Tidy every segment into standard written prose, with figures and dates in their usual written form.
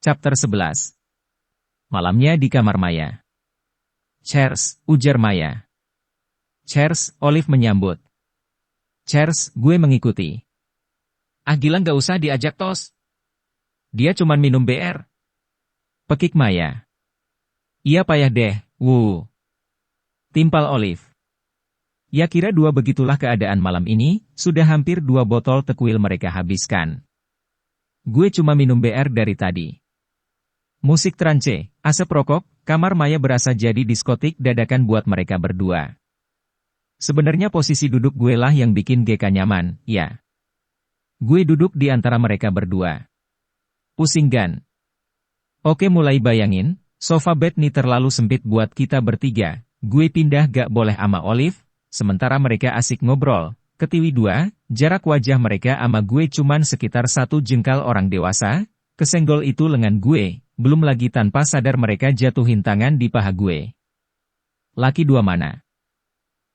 Chapter 11. Malamnya di kamar Maya. "Cheers," ujar Maya. "Cheers," Olive menyambut. "Cheers," gue mengikuti. "Ah Gilang gak usah diajak tos. Dia cuman minum BR." Pekik Maya. "Iya payah deh, wuh." Timpal Olive. Ya kira dua begitulah keadaan malam ini, sudah hampir 2 botol tequil mereka habiskan. Gue cuma minum BR dari tadi. Musik trance, asap rokok, kamar Maya berasa jadi diskotik dadakan buat mereka berdua. Sebenarnya posisi duduk gue lah yang bikin GK nyaman, ya. Gue duduk di antara mereka berdua. Pusing gan. Oke mulai bayangin, sofa bed nih terlalu sempit buat kita bertiga, gue pindah gak boleh ama Olive, sementara mereka asik ngobrol. Ketiwi dua, jarak wajah mereka ama gue cuman sekitar 1 jengkal orang dewasa, kesenggol itu lengan gue, belum lagi tanpa sadar mereka jatuhin tangan di paha gue. Laki dua mana?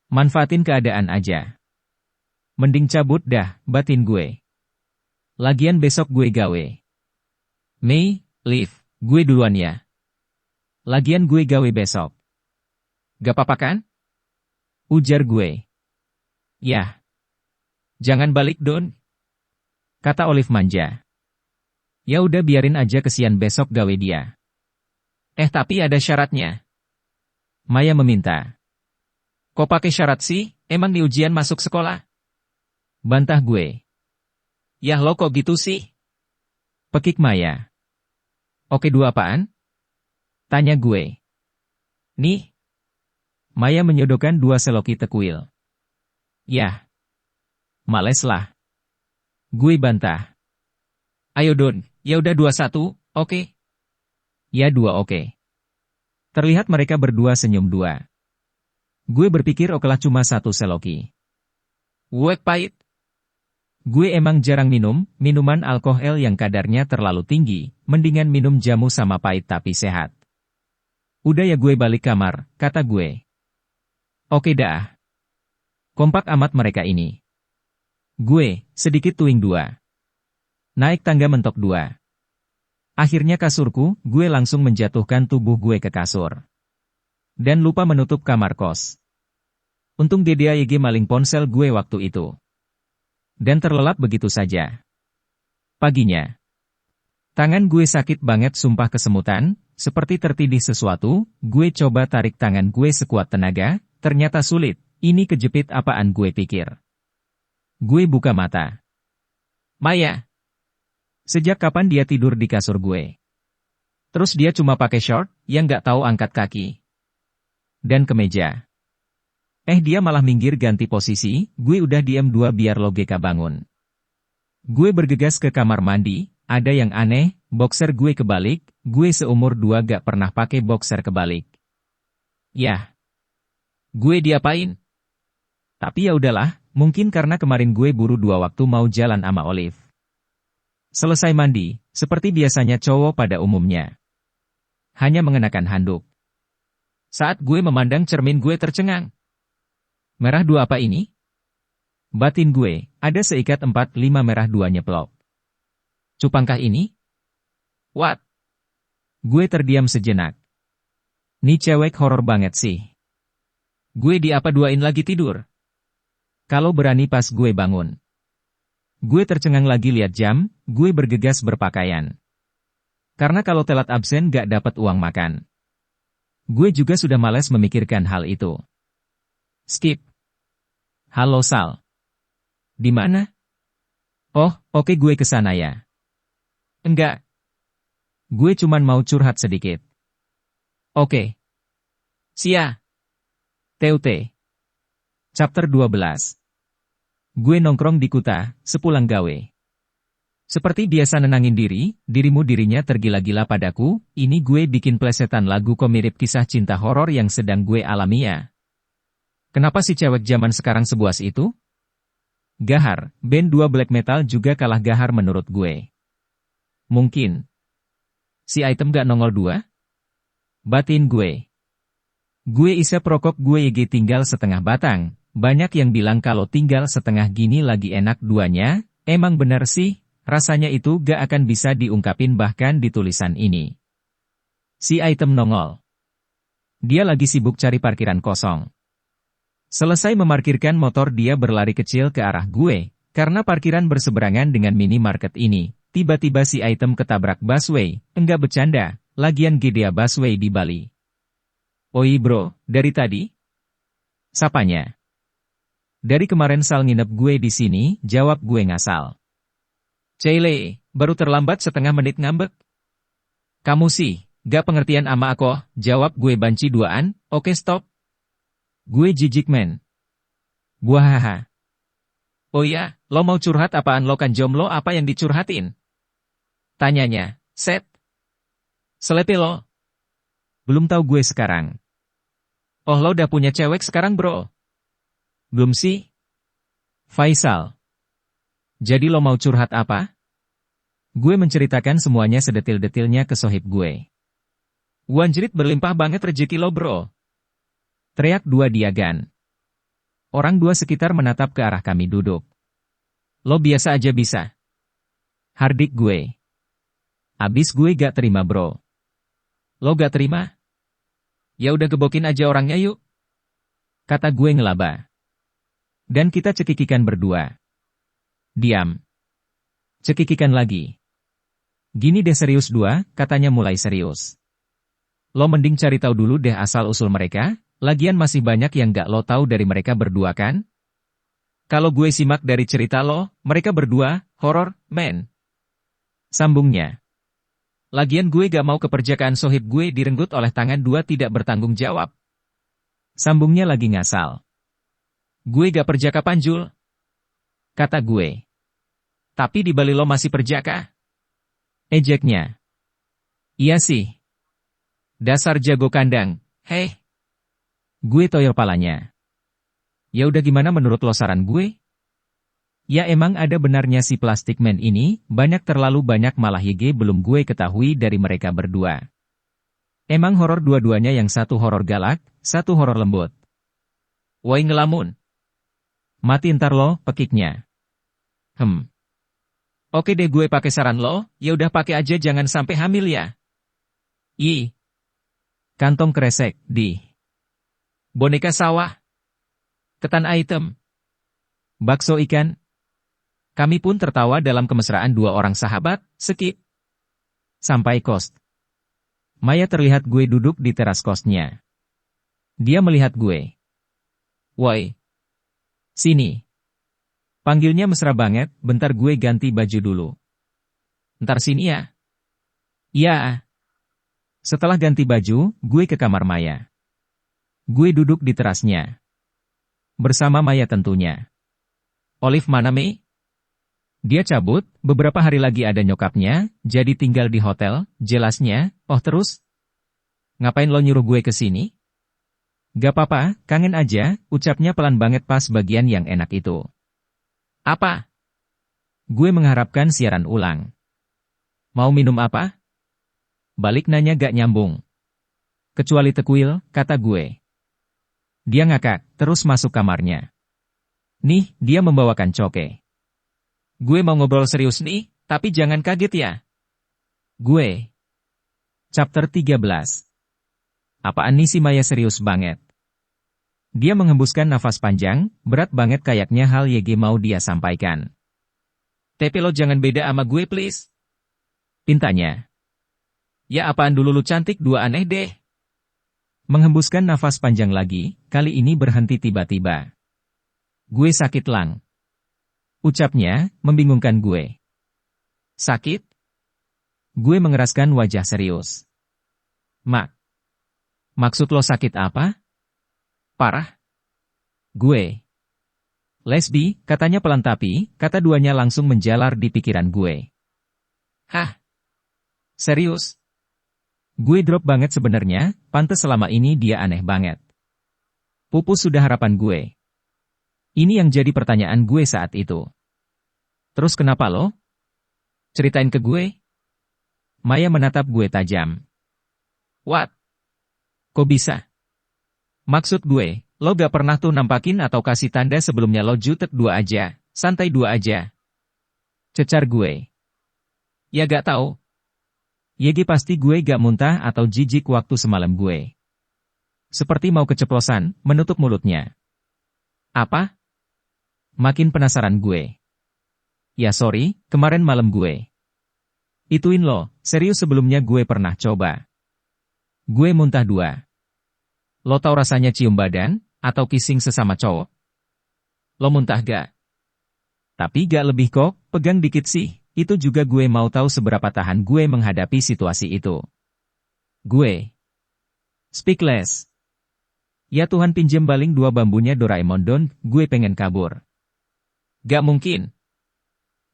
Manfaatin keadaan aja. Mending cabut dah, batin gue. Lagian besok gue gawe. Mei, Liv, gue duluan ya. Lagian gue gawe besok. Gak apa-apa kan? Ujar gue. Yah. Jangan balik Don. Kata Olive manja. Ya udah biarin aja kesian besok gawe dia. Tapi ada syaratnya. Maya meminta. Kok pakai syarat sih? Emang di ujian masuk sekolah? Bantah gue. Yah lo kok gitu sih? Pekik Maya. Oke dua apaan? Tanya gue. Nih. Maya menyodorkan 2 seloki tequil. Yah. Males lah. Gue bantah. Ayo Don, ya udah 2-1, oke? Ya 2 oke. Terlihat mereka berdua senyum 2. Gue berpikir okelah cuma 1 seloki. Wuek pahit. Gue emang jarang minum, minuman alkohol yang kadarnya terlalu tinggi, mendingan minum jamu sama pahit tapi sehat. Udah ya gue balik kamar, kata gue. Oke dah. Kompak amat mereka ini. Gue, sedikit tuing 2. Naik tangga mentok 2. Akhirnya kasurku, gue langsung menjatuhkan tubuh gue ke kasur. Dan lupa menutup kamar kos. Untung DDAYG maling ponsel gue waktu itu. Dan terlelap begitu saja. Paginya. Tangan gue sakit banget sumpah kesemutan, seperti tertindih sesuatu, gue coba tarik tangan gue sekuat tenaga, ternyata sulit, ini kejepit apaan gue pikir. Gue buka mata. Maya. Sejak kapan dia tidur di kasur gue? Terus dia cuma pakai short, yang gak tahu angkat kaki. Dan kemeja. Dia malah minggir ganti posisi, gue udah diem 2 biar lo GK bangun. Gue bergegas ke kamar mandi, ada yang aneh, boxer gue kebalik, gue seumur 2 gak pernah pakai boxer kebalik. Yah. Gue diapain? Tapi ya udahlah. Mungkin karena kemarin gue buru 2 waktu mau jalan sama Olive. Selesai mandi, seperti biasanya cowok pada umumnya. Hanya mengenakan handuk. Saat gue memandang cermin gue tercengang. Merah 2 apa ini? Batin gue, ada seikat 4-5 merah 2 nyeplok. Cupangkah ini? What? Gue terdiam sejenak. Nih cewek horor banget sih. Gue diapa duain lagi tidur? Kalau berani pas gue bangun. Gue tercengang lagi lihat jam, gue bergegas berpakaian. Karena kalau telat absen gak dapat uang makan. Gue juga sudah malas memikirkan hal itu. Skip. Halo Sal. Di mana? Oh, oke gue kesana ya. Enggak. Gue cuman mau curhat sedikit. Oke. Sia. TUT. Chapter 12. Gue nongkrong di Kuta, sepulang gawe. Seperti biasa nenangin dirinya tergila-gila padaku, ini gue bikin plesetan lagu mirip kisah cinta horor yang sedang gue alami ya. Kenapa si cewek zaman sekarang sebuas itu? Gahar, band 2 black metal juga kalah gahar menurut gue. Mungkin. Si item gak nongol 2? Batin gue. Gue isep rokok gue YG tinggal setengah batang. Banyak yang bilang kalau tinggal setengah gini lagi enak duanya, emang bener sih, Rasanya itu gak akan bisa diungkapin bahkan di tulisan ini. Si item nongol. Dia lagi sibuk cari parkiran kosong. Selesai memarkirkan motor dia berlari kecil ke arah gue, karena parkiran berseberangan dengan minimarket ini. Tiba-tiba si item ketabrak busway, enggak bercanda, lagian Gedea busway di Bali. Oi bro, dari tadi? Sapanya. Dari kemarin Sal nginep gue di sini, jawab gue ngasal. Cele, baru terlambat setengah menit ngambek. Kamu sih, gak pengertian ama aku, jawab gue banci duaan, oke stop. Gue jijik men. Buahaha. Oh ya, lo mau curhat apaan lo kan jomblo apa yang dicurhatin? Tanyanya, set. Selepe lo. Belum tahu gue sekarang. Oh lo udah punya cewek sekarang bro? Belum sih. Faisal. Jadi lo mau curhat apa? Gue menceritakan semuanya sedetil-detilnya ke sohib gue. Wanjerit berlimpah banget rezeki lo bro. Teriak dua diagan. Orang dua sekitar menatap ke arah kami duduk. Lo biasa aja bisa. Hardik gue. Abis gue gak terima bro. Lo gak terima? Ya udah gebokin aja orangnya yuk. Kata gue ngelaba. Dan kita cekikikan berdua. Diam. Cekikikan lagi. Gini deh serius dua, katanya mulai serius. Lo mending cari tahu dulu deh asal-usul mereka, lagian masih banyak yang gak lo tahu dari mereka berdua kan? Kalau gue simak dari cerita lo, mereka berdua, horor, men. Sambungnya. Lagian gue gak mau keperjakaan sohib gue direnggut oleh tangan dua tidak bertanggung jawab. Sambungnya lagi ngasal. Gue gak perjaka panjul. Kata gue. Tapi di Bali lo masih perjaka? Ejeknya. Iya sih. Dasar jago kandang, heh. Gue toyor palanya. Ya udah gimana menurut lo saran gue? Ya emang ada benarnya si plastik man ini, terlalu banyak malah YG belum gue ketahui dari mereka berdua. Emang horor dua-duanya yang satu horor galak, satu horor lembut. Woi ngelamun. Mati ntar lo, pekiknya. Oke deh gue pakai saran lo, ya udah pakai aja jangan sampai hamil ya. Ih. Kantong kresek, di. Boneka sawah. Ketan item. Bakso ikan. Kami pun tertawa dalam kemesraan dua orang sahabat, skip. Sampai kos. Maya terlihat gue duduk di teras kosnya. Dia melihat gue. Woi. Sini. Panggilnya mesra banget, bentar gue ganti baju dulu. Ntar sini ya. Iya. Setelah ganti baju, gue ke kamar Maya. Gue duduk di terasnya. Bersama Maya tentunya. Olive mana Mei? Dia cabut, beberapa hari lagi ada nyokapnya, jadi tinggal di hotel, jelasnya, oh terus? Ngapain lo nyuruh gue ke sini? Gak apa-apa, kangen aja, ucapnya pelan banget pas bagian yang enak itu. Apa? Gue mengharapkan siaran ulang. Mau minum apa? Balik nanya gak nyambung. Kecuali tekuil, kata gue. Dia ngakak, terus masuk kamarnya. Nih, dia membawakan coke. Gue mau ngobrol serius nih, tapi jangan kaget ya. Gue. Chapter 13. Apaan nih si Maya serius banget? Dia menghembuskan nafas panjang, berat banget kayaknya hal YG mau dia sampaikan. Tapi lo jangan beda sama gue please. Pintanya. Ya apaan dulu lu cantik dua aneh deh. Menghembuskan nafas panjang lagi, kali ini berhenti tiba-tiba. Gue sakit lang. Ucapnya, membingungkan gue. Sakit? Gue mengeraskan wajah serius. Maksud lo sakit apa? Parah? Gue. Lesbi, katanya pelan tapi, kata duanya langsung menjalar di pikiran gue. Hah? Serius? Gue drop banget sebenarnya, pantes selama ini dia aneh banget. Pupus sudah harapan gue. Ini yang jadi pertanyaan gue saat itu. Terus kenapa lo? Ceritain ke gue. Maya menatap gue tajam. What? Kok bisa? Maksud gue, lo gak pernah tuh nampakin atau kasih tanda sebelumnya lo jutek dua aja, santai dua aja. Cecar gue. Ya gak tahu. YG pasti gue gak muntah atau jijik waktu semalam gue. Seperti mau keceplosan, menutup mulutnya. Apa? Makin penasaran gue. Ya sorry, kemarin malam gue. Ituin lo, serius sebelumnya gue pernah coba. Gue muntah 2. Lo tau rasanya cium badan, atau kissing sesama cowok? Lo muntah gak? Tapi gak lebih kok, pegang dikit sih. Itu juga gue mau tahu seberapa tahan gue menghadapi situasi itu. Gue. Speechless. Ya Tuhan pinjem baling 2 bambunya Doraemon Don, gue pengen kabur. Gak mungkin.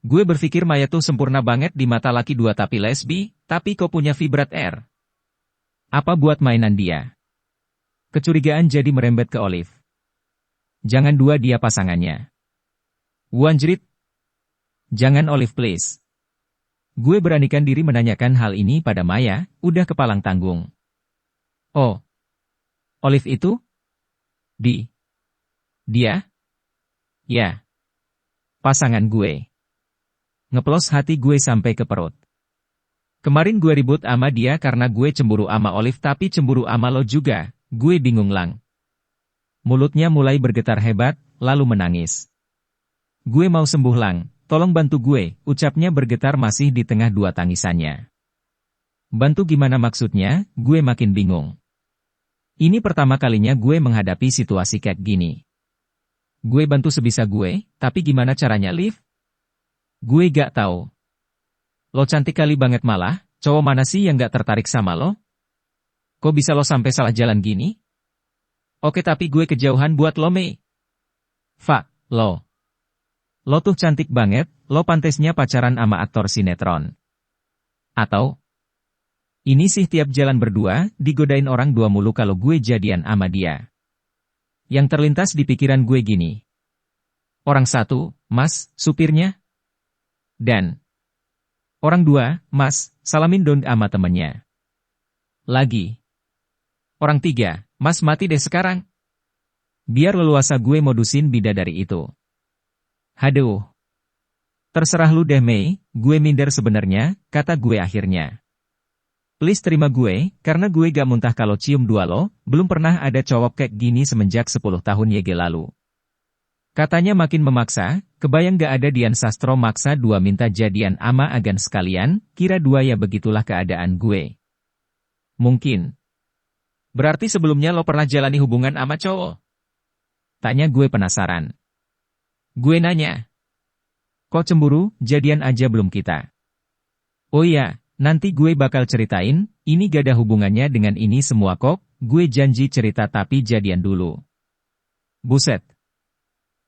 Gue berpikir Maya tuh sempurna banget di mata laki 2 tapi lesbi, tapi kok punya vibrat R. Apa buat mainan dia? Kecurigaan jadi merembet ke Olive. Jangan 2 dia pasangannya. Wanjrit. Jangan Olive please. Gue beranikan diri menanyakan hal ini pada Maya, udah kepalang tanggung. Oh. Olive itu? Dia? Ya. Pasangan gue. Ngeplos hati gue sampai ke perut. Kemarin gue ribut ama dia karena gue cemburu ama Olive tapi cemburu ama lo juga, gue bingung lang. Mulutnya mulai bergetar hebat, lalu menangis. Gue mau sembuh lang. Tolong bantu gue, ucapnya bergetar masih di tengah 2 tangisannya. Bantu gimana maksudnya, gue makin bingung. Ini pertama kalinya gue menghadapi situasi kayak gini. Gue bantu sebisa gue, tapi gimana caranya Liv? Gue gak tahu. Lo cantik kali banget malah, cowok mana sih yang gak tertarik sama lo? Kok bisa lo sampai salah jalan gini? Oke tapi gue kejauhan buat lo Mei. Fuck, lo. Lo tuh cantik banget, lo pantesnya pacaran sama aktor sinetron. Atau? Ini sih tiap jalan berdua, digodain orang 2 mulu kalau gue jadian sama dia. Yang terlintas di pikiran gue gini. Orang 1, mas, supirnya. Dan. Orang 2, mas, salamin dong sama temennya. Lagi. Orang 3, mas mati deh sekarang. Biar leluasa gue modusin bidadari itu. Haduh. Terserah lu deh Mei, gue minder sebenarnya, kata gue akhirnya. Please terima gue, karena gue gak muntah kalau cium 2 lo, belum pernah ada cowok kayak gini semenjak 10 tahun YG lalu. Katanya makin memaksa, kebayang gak ada Dian Sastro maksa 2 minta jadian ama agan sekalian, kira 2 ya begitulah keadaan gue. Mungkin. Berarti sebelumnya lo pernah jalani hubungan sama cowok? Tanya gue penasaran. Gue nanya. Kok cemburu, jadian aja belum kita. Oh iya, nanti gue bakal ceritain, ini gak ada hubungannya dengan ini semua kok, gue janji cerita tapi jadian dulu. Buset.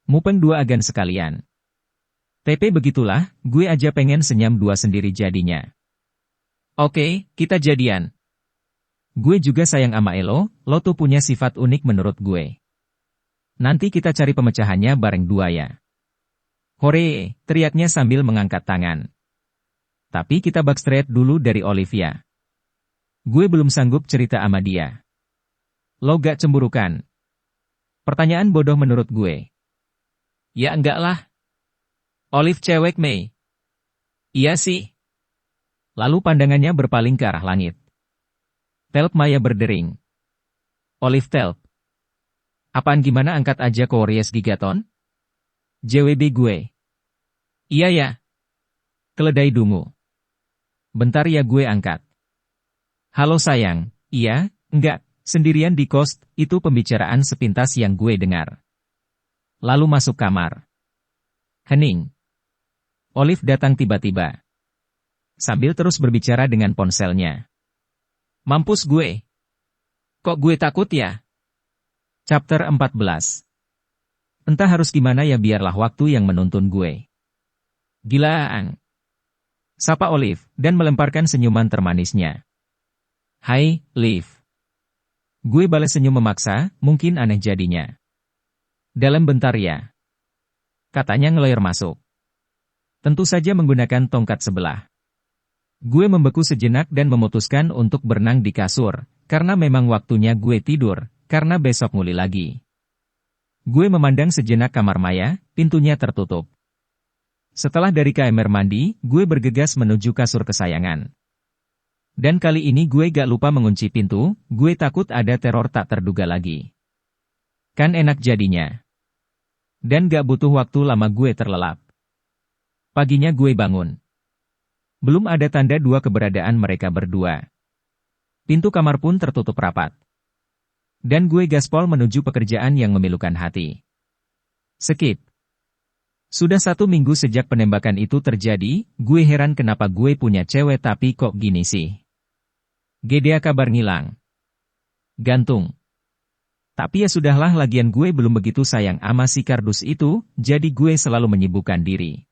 Mupeng 2 agan sekalian. TP begitulah, gue aja pengen senyam 2 sendiri jadinya. Oke, kita jadian. Gue juga sayang sama Elo, lo tuh punya sifat unik menurut gue. Nanti kita cari pemecahannya bareng 2 ya. Hore, teriaknya sambil mengangkat tangan. Tapi kita backstreet dulu dari Olivia. Gue belum sanggup cerita sama dia. Lo gak cemburu kan? Pertanyaan bodoh menurut gue. Ya enggak lah. Olive cewek Mei. Iya sih. Lalu pandangannya berpaling ke arah langit. Telp Maya berdering. Olive telp. Apaan gimana angkat aja Koreas Gigaton? JWB gue. Iya ya. Keledai dungu. Bentar ya gue angkat. Halo sayang, iya, enggak, sendirian di kos, itu pembicaraan sepintas yang gue dengar. Lalu masuk kamar. Hening. Olive datang tiba-tiba. Sambil terus berbicara dengan ponselnya. Mampus gue. Kok gue takut ya? Chapter 14. Entah harus gimana ya biarlah waktu yang menuntun gue. Gilaan. Sapa Olive, dan melemparkan senyuman termanisnya. Hai, Liv. Gue balas senyum memaksa, mungkin aneh jadinya. Dalam bentar ya. Katanya ngelayar masuk. Tentu saja menggunakan tongkat sebelah. Gue membeku sejenak dan memutuskan untuk berenang di kasur, karena memang waktunya gue tidur, karena besok nguli lagi. Gue memandang sejenak kamar Maya, pintunya tertutup. Setelah dari kamar mandi, gue bergegas menuju kasur kesayangan. Dan kali ini gue gak lupa mengunci pintu, gue takut ada teror tak terduga lagi. Kan enak jadinya. Dan gak butuh waktu lama gue terlelap. Paginya gue bangun. Belum ada tanda dua keberadaan mereka berdua. Pintu kamar pun tertutup rapat. Dan gue gaspol menuju pekerjaan yang memilukan hati. Skip. Sudah 1 minggu sejak penembakan itu terjadi, gue heran kenapa gue punya cewek tapi kok gini sih. Gedea kabar ngilang. Gantung. Tapi ya sudahlah, lagian gue belum begitu sayang ama si kardus itu, jadi gue selalu menyibukkan diri.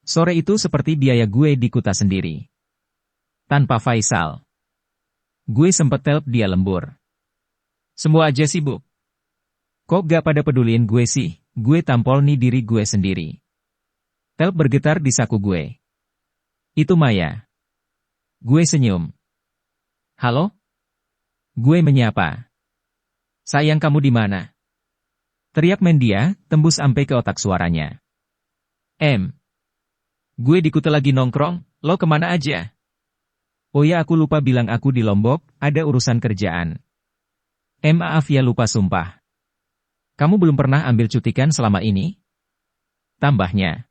Sore itu seperti biaya gue di kuta sendiri. Tanpa Faisal. Gue sempet telp dia lembur. Semua aja sibuk. Kok gak pada peduliin gue sih? Gue tampol nih diri gue sendiri. Telp bergetar di saku gue. Itu Maya. Gue senyum. Halo? Gue menyapa. Sayang, kamu di mana? Teriak Mendia, tembus sampai ke otak suaranya. Gue di Kuta lagi nongkrong, lo kemana aja? Oh ya, aku lupa bilang, aku di Lombok, ada urusan kerjaan. Maaf ya, lupa sumpah. Kamu belum pernah ambil cutikan selama ini? Tambahnya.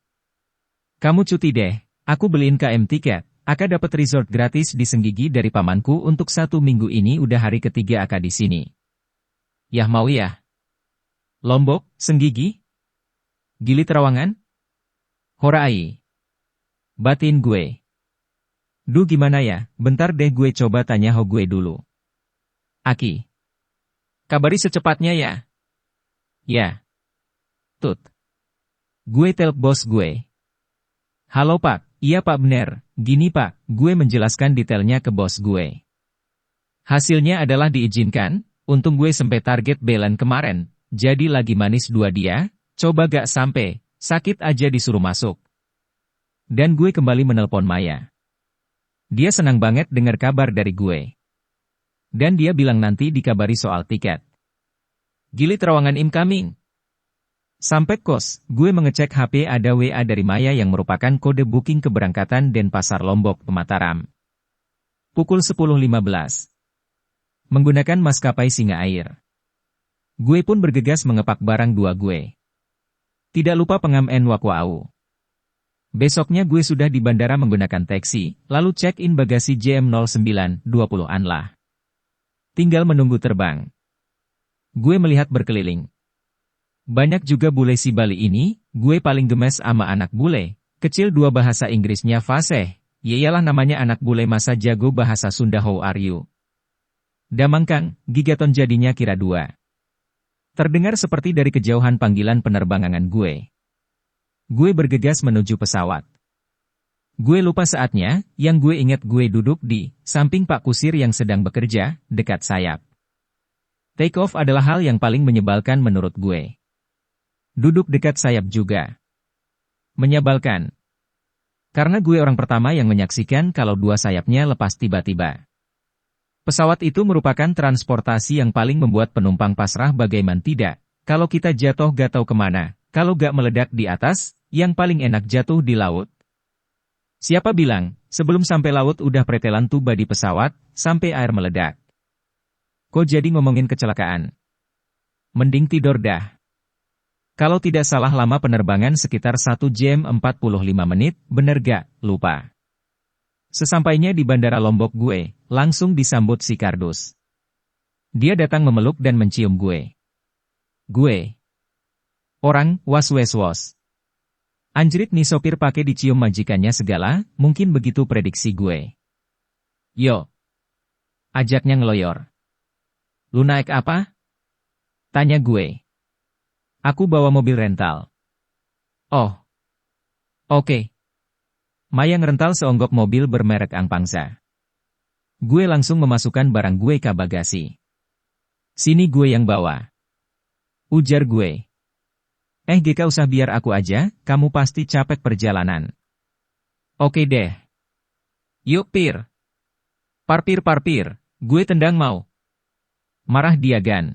Kamu cuti deh, aku beliin KM tiket, Aka dapat resort gratis di Senggigi dari pamanku untuk 1 minggu ini, udah hari ketiga Aka di sini. Yah mau ya? Lombok, Senggigi? Gili Trawangan? Horai. Batin gue. Duh gimana ya, bentar deh gue coba tanya ho gue dulu. Aki. Kabari secepatnya ya. Ya. Tut. Gue telp bos gue. Halo Pak, iya Pak bener, gini Pak, gue menjelaskan detailnya ke bos gue. Hasilnya adalah diizinkan, untung gue sampai target belan kemarin, jadi lagi manis 2 dia, coba gak sampai, sakit aja disuruh masuk. Dan gue kembali menelpon Maya. Dia senang banget dengar kabar dari gue. Dan dia bilang nanti dikabari soal tiket. Gili Trawangan incoming. Sampai kos, gue mengecek HP, ada WA dari Maya yang merupakan kode booking keberangkatan Denpasar Lombok Mataram. Pukul 10.15. Menggunakan maskapai Singa Air. Gue pun bergegas mengepak barang 2 gue. Tidak lupa pengamen wakwau. Besoknya gue sudah di bandara menggunakan taksi, lalu check-in bagasi JM09-20-an lah. Tinggal menunggu terbang. Gue melihat berkeliling. Banyak juga bule si Bali ini, gue paling gemes ama anak bule. Kecil 2 bahasa Inggrisnya fasih, yayalah namanya anak bule masa jago bahasa Sunda, how are you? Damangkang, gigaton jadinya kira 2. Terdengar seperti dari kejauhan panggilan penerbangan gue. Gue bergegas menuju pesawat. Gue lupa saatnya, yang gue ingat gue duduk di samping Pak Kusir yang sedang bekerja, dekat sayap. Take off adalah hal yang paling menyebalkan menurut gue. Duduk dekat sayap juga menyebalkan. Karena gue orang pertama yang menyaksikan kalau 2 sayapnya lepas tiba-tiba. Pesawat itu merupakan transportasi yang paling membuat penumpang pasrah, bagaimana tidak. Kalau kita jatuh gak tahu kemana, kalau gak meledak di atas, yang paling enak jatuh di laut. Siapa bilang, sebelum sampai laut udah pretelan tuba di pesawat, sampai air meledak. Kok jadi ngomongin kecelakaan? Mending tidur dah. Kalau tidak salah lama penerbangan sekitar 1 jam 45 menit, bener gak, lupa. Sesampainya di bandara Lombok gue, langsung disambut si kardus. Dia datang memeluk dan mencium gue. Gue. Orang, was-was-was. Anjrit nih sopir pakai dicium majikannya segala, mungkin begitu prediksi gue. Yo. Ajaknya ngeloyor. Lu naik apa? Tanya gue. Aku bawa mobil rental. Oh. Oke. Maya ngerental seonggok mobil bermerek Angpangsa. Gue langsung memasukkan barang gue ke bagasi. Sini gue yang bawa. Ujar gue. GK usah, biar aku aja, kamu pasti capek perjalanan. Oke deh. Yuk Pir. Parpir, gue tendang mau. Marah dia Gan.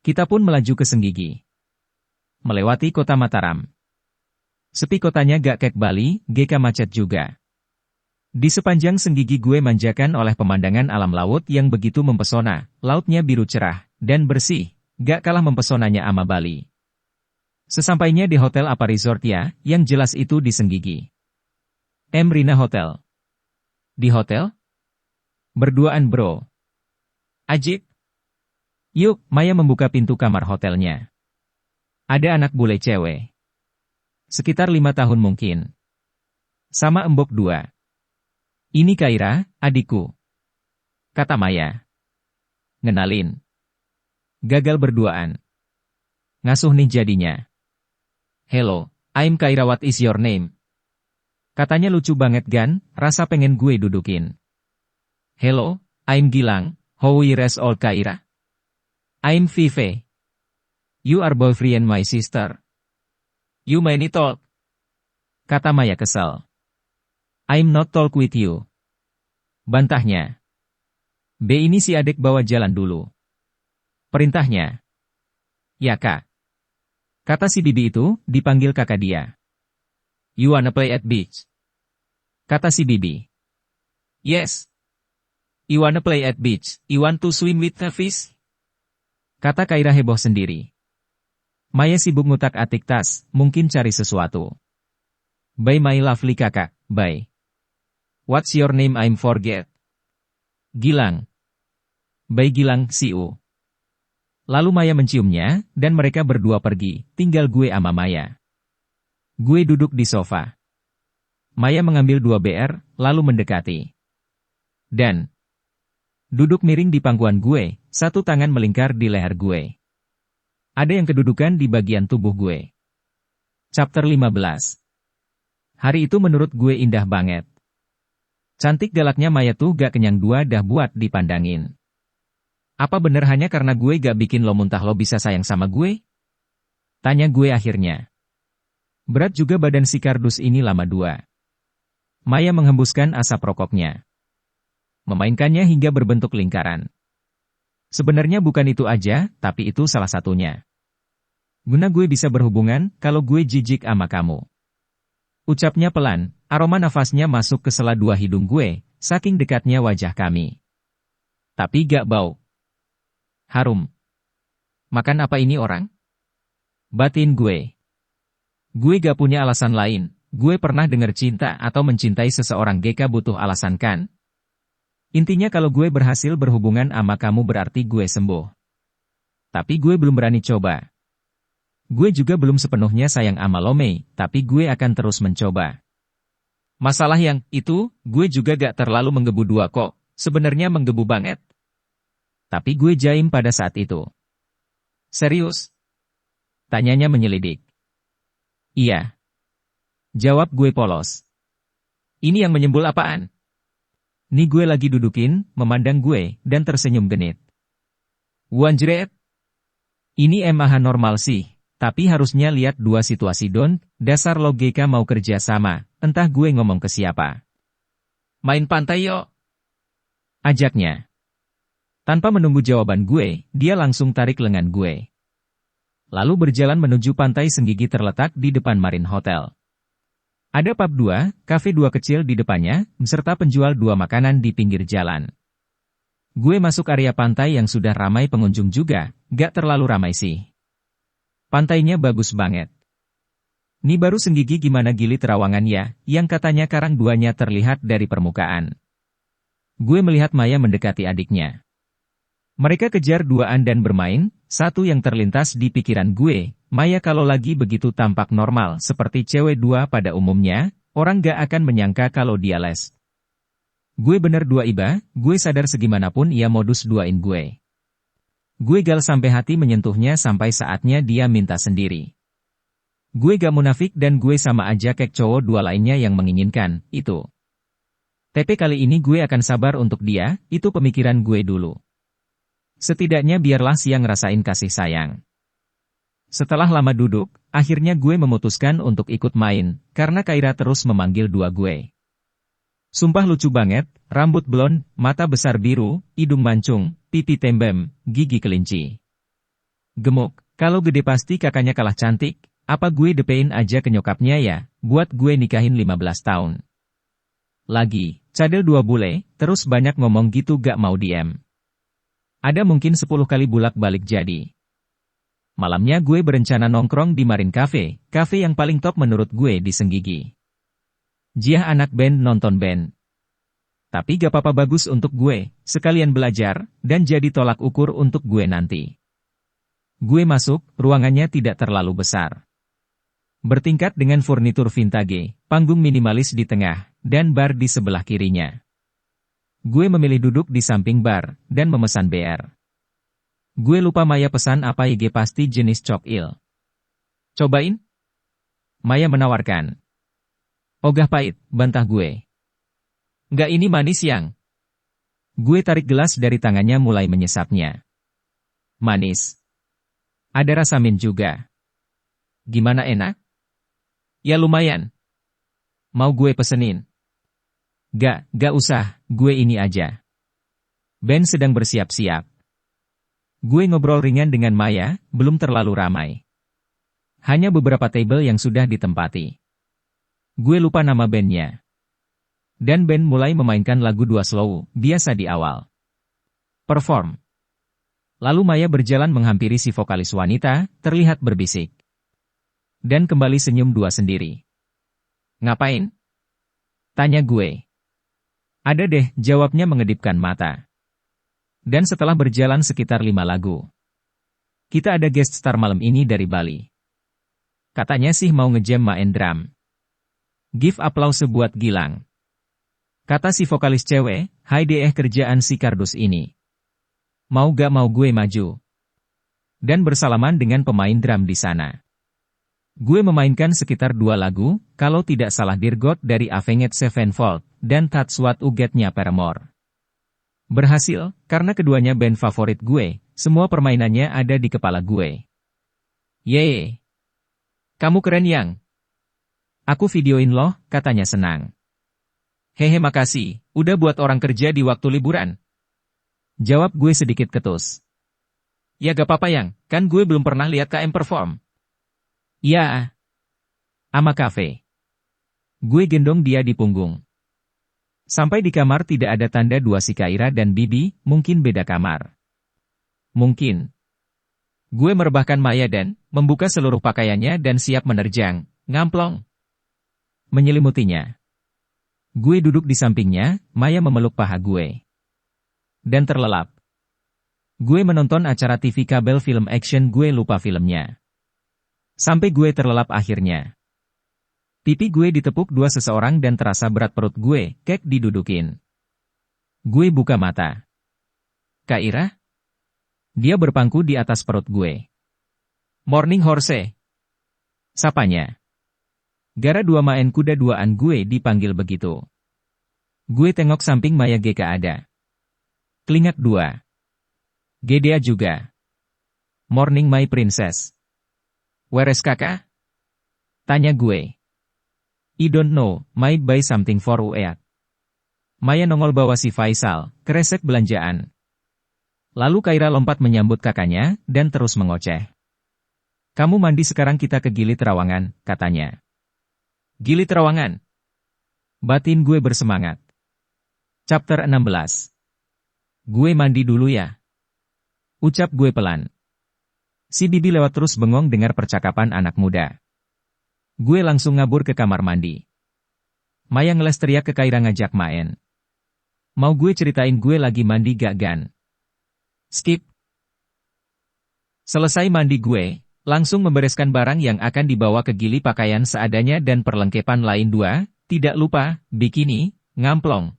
Kita pun melaju ke Senggigi. Melewati kota Mataram. Sepi kotanya gak kek Bali, GK macet juga. Di sepanjang senggigi gue manjakan oleh pemandangan alam laut yang begitu mempesona, lautnya biru cerah, dan bersih, gak kalah mempesonanya ama Bali. Sesampainya di hotel apa resort ya, yang jelas itu di senggigi. Rina Hotel. Di hotel? Berduaan bro. Ajib. Yuk, Maya membuka pintu kamar hotelnya. Ada anak bule cewek. Sekitar 5 tahun mungkin. Sama embok 2. Ini Kaira, adikku. Kata Maya. Ngenalin. Gagal berduaan. Ngasuh nih jadinya. Hello, I'm Kaira, what is your name? Katanya lucu banget Gan, rasa pengen gue dudukin. Hello, I'm Gilang, how is all Kaira? I'm Vive. You are boyfriend my sister. You many talk. Kata Maya kesal. I'm not talk with you. Bantahnya. B ini si adik bawa jalan dulu. Perintahnya. Ya kak. Kata si bibi itu, dipanggil kakak dia. You wanna play at beach? Kata si bibi. Yes. You wanna play at beach? You want to swim with the fish? Kata Kaira heboh sendiri. Maya sibuk ngutak-atik tas, mungkin cari sesuatu. Bye my lovely kakak, bye. What's your name I'm forget? Gilang. Bye Gilang, see you. Lalu Maya menciumnya, dan mereka berdua pergi, tinggal gue sama Maya. Gue duduk di sofa. Maya mengambil 2 BR, lalu mendekati. Dan duduk miring di pangkuan gue, satu tangan melingkar di leher gue. Ada yang kedudukan di bagian tubuh gue. Chapter 15. Hari itu menurut gue indah banget. Cantik galaknya Maya tuh gak kenyang 2 dah buat dipandangin. Apa bener hanya karena gue gak bikin lo muntah lo bisa sayang sama gue? Tanya gue akhirnya. Berat juga badan si kardus ini lama 2. Maya menghembuskan asap rokoknya. Memainkannya hingga berbentuk lingkaran. Sebenarnya bukan itu aja, tapi itu salah satunya. Guna gue bisa berhubungan, kalau gue jijik sama kamu. Ucapnya pelan, aroma nafasnya masuk ke sela 2 hidung gue, saking dekatnya wajah kami. Tapi gak bau. Harum. Makan apa ini orang? Batin gue. Gue gak punya alasan lain, gue pernah dengar cinta atau mencintai seseorang GK butuh alasan kan? Intinya kalau gue berhasil berhubungan sama kamu berarti gue sembuh. Tapi gue belum berani coba. Gue juga belum sepenuhnya sayang sama lo Mei, tapi gue akan terus mencoba. Masalah yang itu, gue juga gak terlalu menggebu 2 kok, sebenarnya menggebu banget. Tapi gue jaim pada saat itu. Serius? Tanyanya menyelidik. Iya. Jawab gue polos. Ini yang menyembul apaan? Nih gue lagi dudukin, memandang gue, dan tersenyum genit. Wanjret. Ini emang normal sih, tapi harusnya lihat 2 situasi don, dasar lo GK mau kerja sama, entah gue ngomong ke siapa. Main pantai yuk. Ajaknya. Tanpa menunggu jawaban gue, dia langsung tarik lengan gue. Lalu berjalan menuju pantai Senggigi terletak di depan Marine Hotel. Ada pub 2, kafe 2 kecil di depannya, beserta penjual 2 makanan di pinggir jalan. Gue masuk area pantai yang sudah ramai pengunjung juga, gak terlalu ramai sih. Pantainya bagus banget. Nih baru Senggigi gimana Gili Terawangan ya, yang katanya karang 2-nya terlihat dari permukaan. Gue melihat Maya mendekati adiknya. Mereka kejar duaan dan bermain, satu yang terlintas di pikiran gue, Maya kalau lagi begitu tampak normal seperti cewek 2 pada umumnya, orang gak akan menyangka kalau dia les. Gue bener 2 iba, gue sadar segimanapun ia modus duain gue. Gue gal sampai hati menyentuhnya sampai saatnya dia minta sendiri. Gue gak munafik dan gue sama aja kayak cowok 2 lainnya yang menginginkan, itu. Tapi kali ini gue akan sabar untuk dia, itu pemikiran gue dulu. Setidaknya biarlah siang ngerasain kasih sayang. Setelah lama duduk, akhirnya gue memutuskan untuk ikut main, karena Kaira terus memanggil 2 gue. Sumpah lucu banget, rambut blond, mata besar biru, hidung mancung, pipi tembem, gigi kelinci. Gemuk, kalau gede pasti kakaknya kalah cantik, Apa gue depein aja ke nyokapnya ya, buat gue nikahin 15 tahun. Lagi, cadel 2 bule, terus banyak ngomong gitu gak mau diem. Ada mungkin 10 kali bulak-balik jadi. Malamnya gue berencana nongkrong di Marine Cafe, cafe yang paling top menurut gue di Senggigi. Jiah anak band nonton band. Tapi gak apa-apa, bagus untuk gue, sekalian belajar, dan jadi tolak ukur untuk gue nanti. Gue masuk, ruangannya tidak terlalu besar. Bertingkat dengan furnitur vintage, panggung minimalis di tengah, dan bar di sebelah kirinya. Gue memilih duduk di samping bar, dan memesan BR. Gue lupa Maya pesan apa, IG pasti jenis cokil. Cobain? Maya menawarkan. Ogah pahit, bantah gue. Nggak, ini manis yang. Gue tarik gelas dari tangannya mulai menyesapnya. Manis. Ada rasa mint juga. Gimana, enak? Ya lumayan. Mau gue pesenin? Gak usah, gue ini aja. Ben sedang bersiap-siap. Gue ngobrol ringan dengan Maya, belum terlalu ramai. Hanya beberapa table yang sudah ditempati. Gue lupa nama bandnya. Dan band mulai memainkan lagu 2 slow, biasa di awal. Perform. Lalu Maya berjalan menghampiri si vokalis wanita, terlihat berbisik. Dan kembali senyum 2 sendiri. Ngapain? Tanya gue. Ada deh, jawabnya mengedipkan mata. Dan setelah berjalan sekitar 5 lagu. Kita ada guest star malam ini dari Bali. Katanya sih mau ngejam main drum. Give applause buat Gilang. Kata si vokalis cewek, hai deh kerjaan si kardus ini. Mau gak mau gue maju. Dan bersalaman dengan pemain drum di sana. Gue memainkan sekitar 2 lagu, kalau tidak salah Dear God dari Avenged Sevenfold, dan That's What You Get-nya Paramore. Berhasil, karena keduanya band favorit gue, semua permainannya ada di kepala gue. Yeay. Kamu keren yang. Aku videoin loh, katanya senang. Hehe, makasih, udah buat orang kerja di waktu liburan. Jawab gue sedikit ketus. Ya gak apa-apa yang, kan gue belum pernah lihat KM perform. Ya. Ama Cafe. Gue gendong dia di punggung. Sampai di kamar tidak ada tanda 2 si Kaira dan Bibi, mungkin beda kamar. Mungkin. Gue merebahkan Maya dan membuka seluruh pakaiannya dan siap menerjang, ngamplong. Menyelimutinya. Gue duduk di sampingnya, Maya memeluk paha gue. Dan terlelap. Gue menonton acara TV kabel film action, gue lupa filmnya. Sampai gue terlelap akhirnya. Pipi gue ditepuk 2 seseorang dan terasa berat perut gue, kek didudukin. Gue buka mata. Kaira? Dia berpangku di atas perut gue. Morning horse. Sapanya. Gara 2 main kuda 2an gue dipanggil begitu. Gue tengok samping Maya GK ada. Klingat 2. Gedea juga. Morning my princess. Where's kakak? Tanya gue. I don't know, might buy something for Ueat. Maya nongol bawa si Faisal, kresek belanjaan. Lalu Kaira lompat menyambut kakaknya, dan terus mengoceh. Kamu mandi sekarang kita ke Gili Trawangan, katanya. Gili Trawangan. Batin gue bersemangat. Chapter 16. Gue mandi dulu ya. Ucap gue pelan. Si Bibi lewat terus bengong dengar percakapan anak muda. Gue langsung ngabur ke kamar mandi. Maya ngeles teriak ke Kaira ngajak main. Mau gue ceritain gue lagi mandi gak Gan? Skip. Selesai mandi gue, langsung membereskan barang yang akan dibawa ke Gili, pakaian seadanya dan perlengkapan lain 2, tidak lupa, bikini, ngamplong.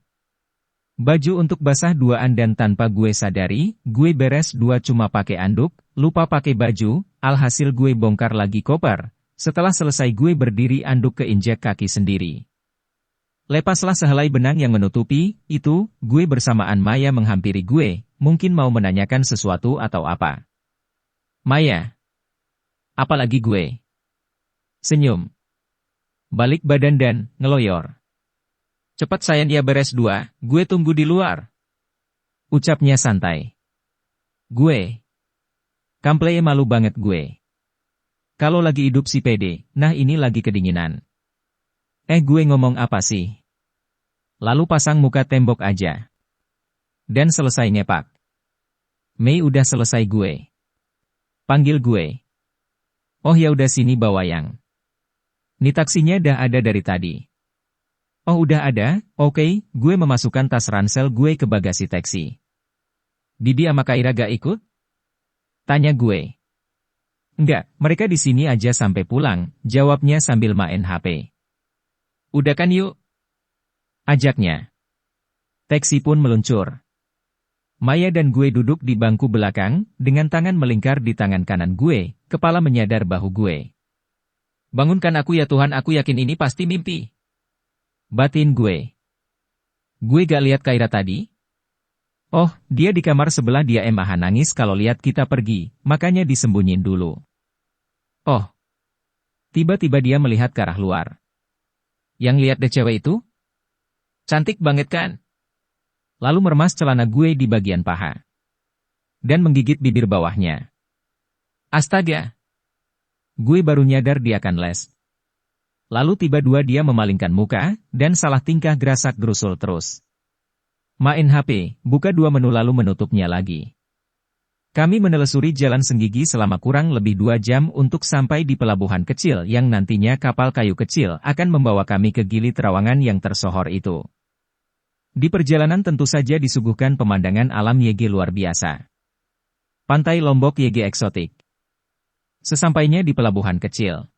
Baju untuk basah 2an dan tanpa gue sadari, gue beres 2 cuma pakai anduk, lupa pakai baju, alhasil gue bongkar lagi koper. Setelah selesai gue berdiri anduk keinjak kaki sendiri. Lepaslah sehelai benang yang menutupi, itu, gue bersamaan Maya menghampiri gue, mungkin mau menanyakan sesuatu atau apa. Maya. Apalagi gue. Senyum. Balik badan dan ngeloyor. Cepat sayang ya, beres 2, gue tunggu di luar. Ucapnya santai. Gue. Kampleye malu banget gue. Kalau lagi hidup si pede, nah ini lagi kedinginan. Gue ngomong apa sih? Lalu pasang muka tembok aja. Dan selesai ngepak. Mei udah selesai gue. Panggil gue. Oh ya udah sini bawa yang. Nih taksinya dah ada dari tadi. Oh udah ada, oke, gue memasukkan tas ransel gue ke bagasi taksi. Bibi sama Kaira gak ikut? Tanya gue. Enggak, mereka di sini aja sampai pulang, jawabnya sambil main HP. Udah kan yuk? Ajaknya. Taksi pun meluncur. Maya dan gue duduk di bangku belakang, dengan tangan melingkar di tangan kanan gue, kepala menyadar bahu gue. Bangunkan aku ya Tuhan, aku yakin ini pasti mimpi. Batin gue. Gue gak lihat Kaira tadi? Oh, dia di kamar sebelah, dia nangis kalau lihat kita pergi, makanya disembunyiin dulu. Oh. Tiba-tiba dia melihat ke arah luar. Yang lihat deh cewek itu? Cantik banget kan? Lalu meremas celana gue di bagian paha. Dan menggigit bibir bawahnya. Astaga! Gue baru nyadar dia kan les. Lalu tiba-dua dia memalingkan muka, dan salah tingkah gerasak gerusul terus. Main HP, buka 2 menu lalu menutupnya lagi. Kami menelusuri jalan Senggigi selama kurang lebih 2 jam untuk sampai di pelabuhan kecil yang nantinya kapal kayu kecil akan membawa kami ke Gili Trawangan yang tersohor itu. Di perjalanan tentu saja disuguhkan pemandangan alam YG luar biasa. Pantai Lombok YG eksotik. Sesampainya di pelabuhan kecil,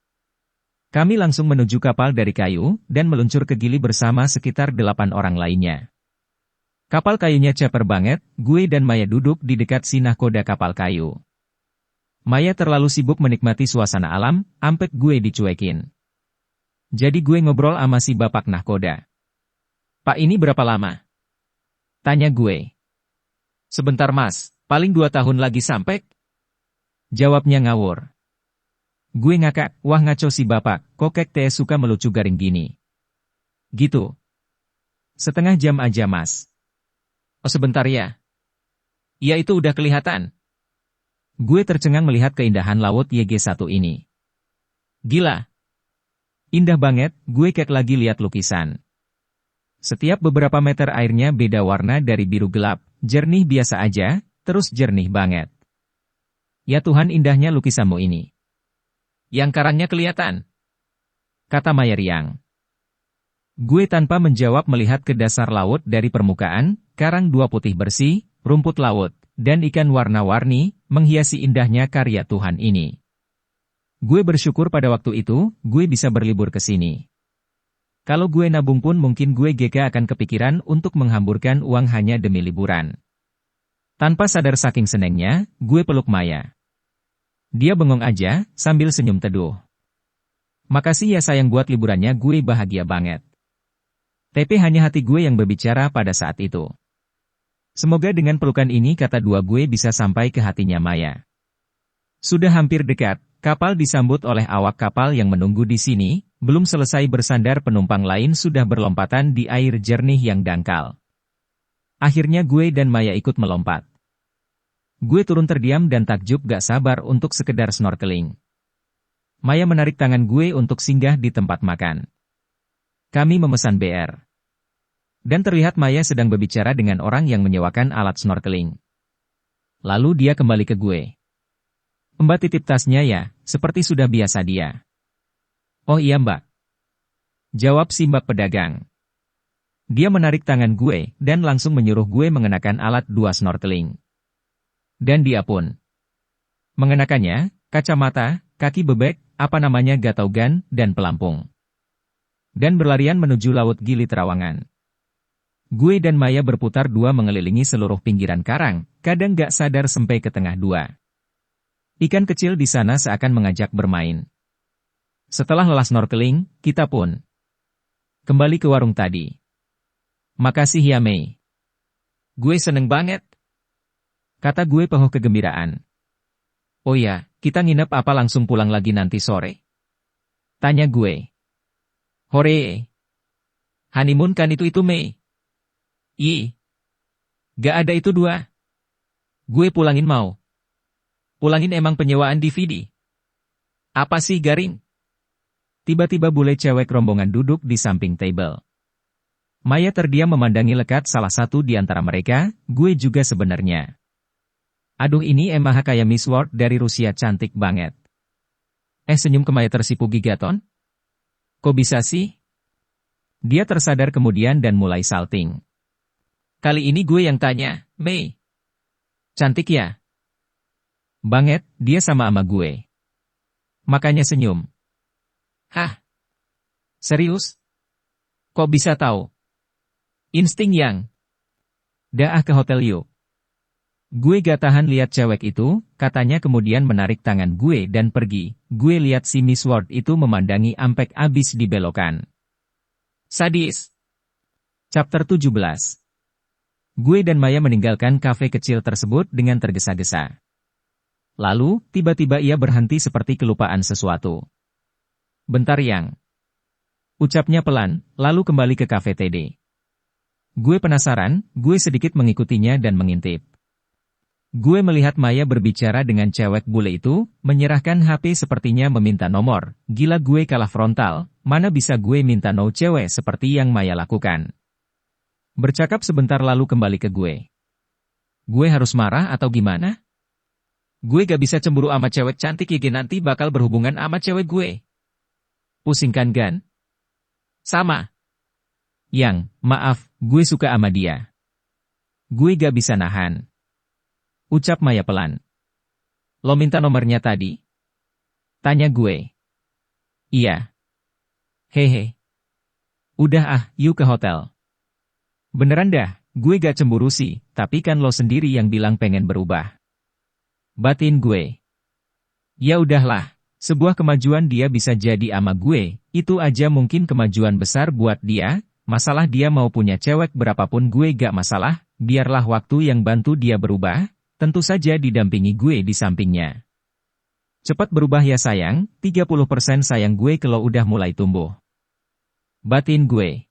kami langsung menuju kapal dari kayu dan meluncur ke Gili bersama sekitar 8 orang lainnya. Kapal kayunya caper banget, gue dan Maya duduk di dekat si nahkoda kapal kayu. Maya terlalu sibuk menikmati suasana alam, ampet gue dicuekin. Jadi gue ngobrol sama si bapak nahkoda. Pak ini berapa lama? Tanya gue. Sebentar mas, paling 2 tahun lagi sampai. Jawabnya ngawur. Gue ngakak, wah ngaco si bapak, kokek teh suka melucu garing gini. Gitu. Setengah jam aja mas. Oh sebentar ya. Ya itu udah kelihatan. Gue tercengang melihat keindahan laut YG1 ini. Gila. Indah banget, gue kayak lagi lihat lukisan. Setiap beberapa meter airnya beda warna dari biru gelap, jernih biasa aja, terus jernih banget. Ya Tuhan indahnya lukisanmu ini. Yang karangnya kelihatan. Kata Maya riang. Gue tanpa menjawab melihat ke dasar laut dari permukaan, karang 2 putih bersih, rumput laut, dan ikan warna-warni, menghiasi indahnya karya Tuhan ini. Gue bersyukur pada waktu itu, gue bisa berlibur ke sini. Kalau gue nabung pun mungkin gue GK akan kepikiran untuk menghamburkan uang hanya demi liburan. Tanpa sadar saking senengnya, gue peluk Maya. Dia bengong aja, sambil senyum teduh. Makasih ya sayang buat liburannya, gue bahagia banget. Tapi hanya hati gue yang berbicara pada saat itu. Semoga dengan pelukan ini kata dua gue bisa sampai ke hatinya Maya. Sudah hampir dekat, kapal disambut oleh awak kapal yang menunggu di sini, belum selesai bersandar penumpang lain sudah berlompatan di air jernih yang dangkal. Akhirnya gue dan Maya ikut melompat. Gue turun terdiam dan takjub gak sabar untuk sekedar snorkeling. Maya menarik tangan gue untuk singgah di tempat makan. Kami memesan BR. Dan terlihat Maya sedang berbicara dengan orang yang menyewakan alat snorkeling. Lalu dia kembali ke gue. Mbak titip tasnya ya, seperti sudah biasa dia. Oh iya mbak. Jawab si mbak pedagang. Dia menarik tangan gue dan langsung menyuruh gue mengenakan alat 2 snorkeling. Dan dia pun mengenakannya, kacamata, kaki bebek, gatogan, dan pelampung. Dan berlarian menuju laut Gili Trawangan. Gue dan Maya berputar 2 mengelilingi seluruh pinggiran karang, kadang gak sadar sampai ke tengah 2. Ikan kecil di sana seakan mengajak bermain. Setelah lelah snorkeling, kita pun kembali ke warung tadi. Makasih ya Mei. Gue seneng banget. Kata gue penuh kegembiraan. Oh ya, kita nginep apa langsung pulang lagi nanti sore? Tanya gue. Hore. Honeymoon kan itu Mei. Ih. Gak ada itu 2. Gue pulangin mau. Pulangin emang penyewaan DVD. Apa sih garing? Tiba-tiba bule cewek rombongan duduk di samping table. Maya terdiam memandangi lekat salah satu di antara mereka, gue juga sebenarnya. Aduh ini emang kayak Miss World dari Rusia cantik banget. Senyum ke Maya tersipu Gigaton? Kok bisa sih? Dia tersadar kemudian dan mulai salting. Kali ini gue yang tanya, Mei. Cantik ya? Banget, dia sama gue. Makanya senyum. Hah? Serius? Kok bisa tahu? Insting yang. Dah ke hotel yuk. Gue gak tahan lihat cewek itu, katanya kemudian menarik tangan gue dan pergi. Gue lihat si Miss World itu memandangi ampek abis di belokan. Sadis. Chapter 17. Gue dan Maya meninggalkan kafe kecil tersebut dengan tergesa-gesa. Lalu, tiba-tiba ia berhenti seperti kelupaan sesuatu. Bentar yang. Ucapnya pelan, lalu kembali ke kafe TD. Gue penasaran, gue sedikit mengikutinya dan mengintip. Gue melihat Maya berbicara dengan cewek bule itu, menyerahkan HP sepertinya meminta nomor. Gila gue kalah frontal, mana bisa gue minta no cewek seperti yang Maya lakukan. Bercakap sebentar lalu kembali ke gue. Gue harus marah atau gimana? Gue gak bisa cemburu sama cewek cantik ya nanti bakal berhubungan sama cewek gue. Pusing kan Gan? Sama. Yang, maaf, gue suka sama dia. Gue gak bisa nahan. Ucap Maya pelan. Lo minta nomornya tadi? Tanya gue. Iya. Hehe. Udah yuk ke hotel. Beneran dah, gue gak cemburu sih, tapi kan lo sendiri yang bilang pengen berubah. Batin gue. Ya udahlah, sebuah kemajuan dia bisa jadi ama gue, itu aja mungkin kemajuan besar buat dia, masalah dia mau punya cewek berapapun gue gak masalah, biarlah waktu yang bantu dia berubah. Tentu saja didampingi gue di sampingnya. Cepat berubah ya sayang, 30% sayang gue kalau udah mulai tumbuh. Batin gue.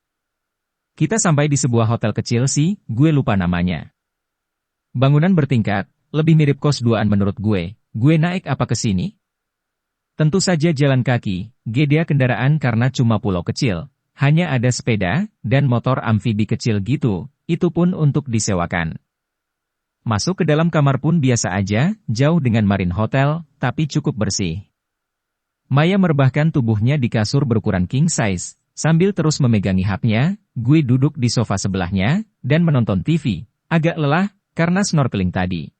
Kita sampai di sebuah hotel kecil sih, gue lupa namanya. Bangunan bertingkat, lebih mirip kos duaan menurut gue naik apa ke sini? Tentu saja jalan kaki, gede kendaraan karena cuma pulau kecil, hanya ada sepeda, dan motor amfibi kecil gitu, itu pun untuk disewakan. Masuk ke dalam kamar pun biasa aja, jauh dengan Marine Hotel, tapi cukup bersih. Maya merebahkan tubuhnya di kasur berukuran king size, sambil terus memegangi hapnya, gue duduk di sofa sebelahnya, dan menonton TV, agak lelah, karena snorkeling tadi.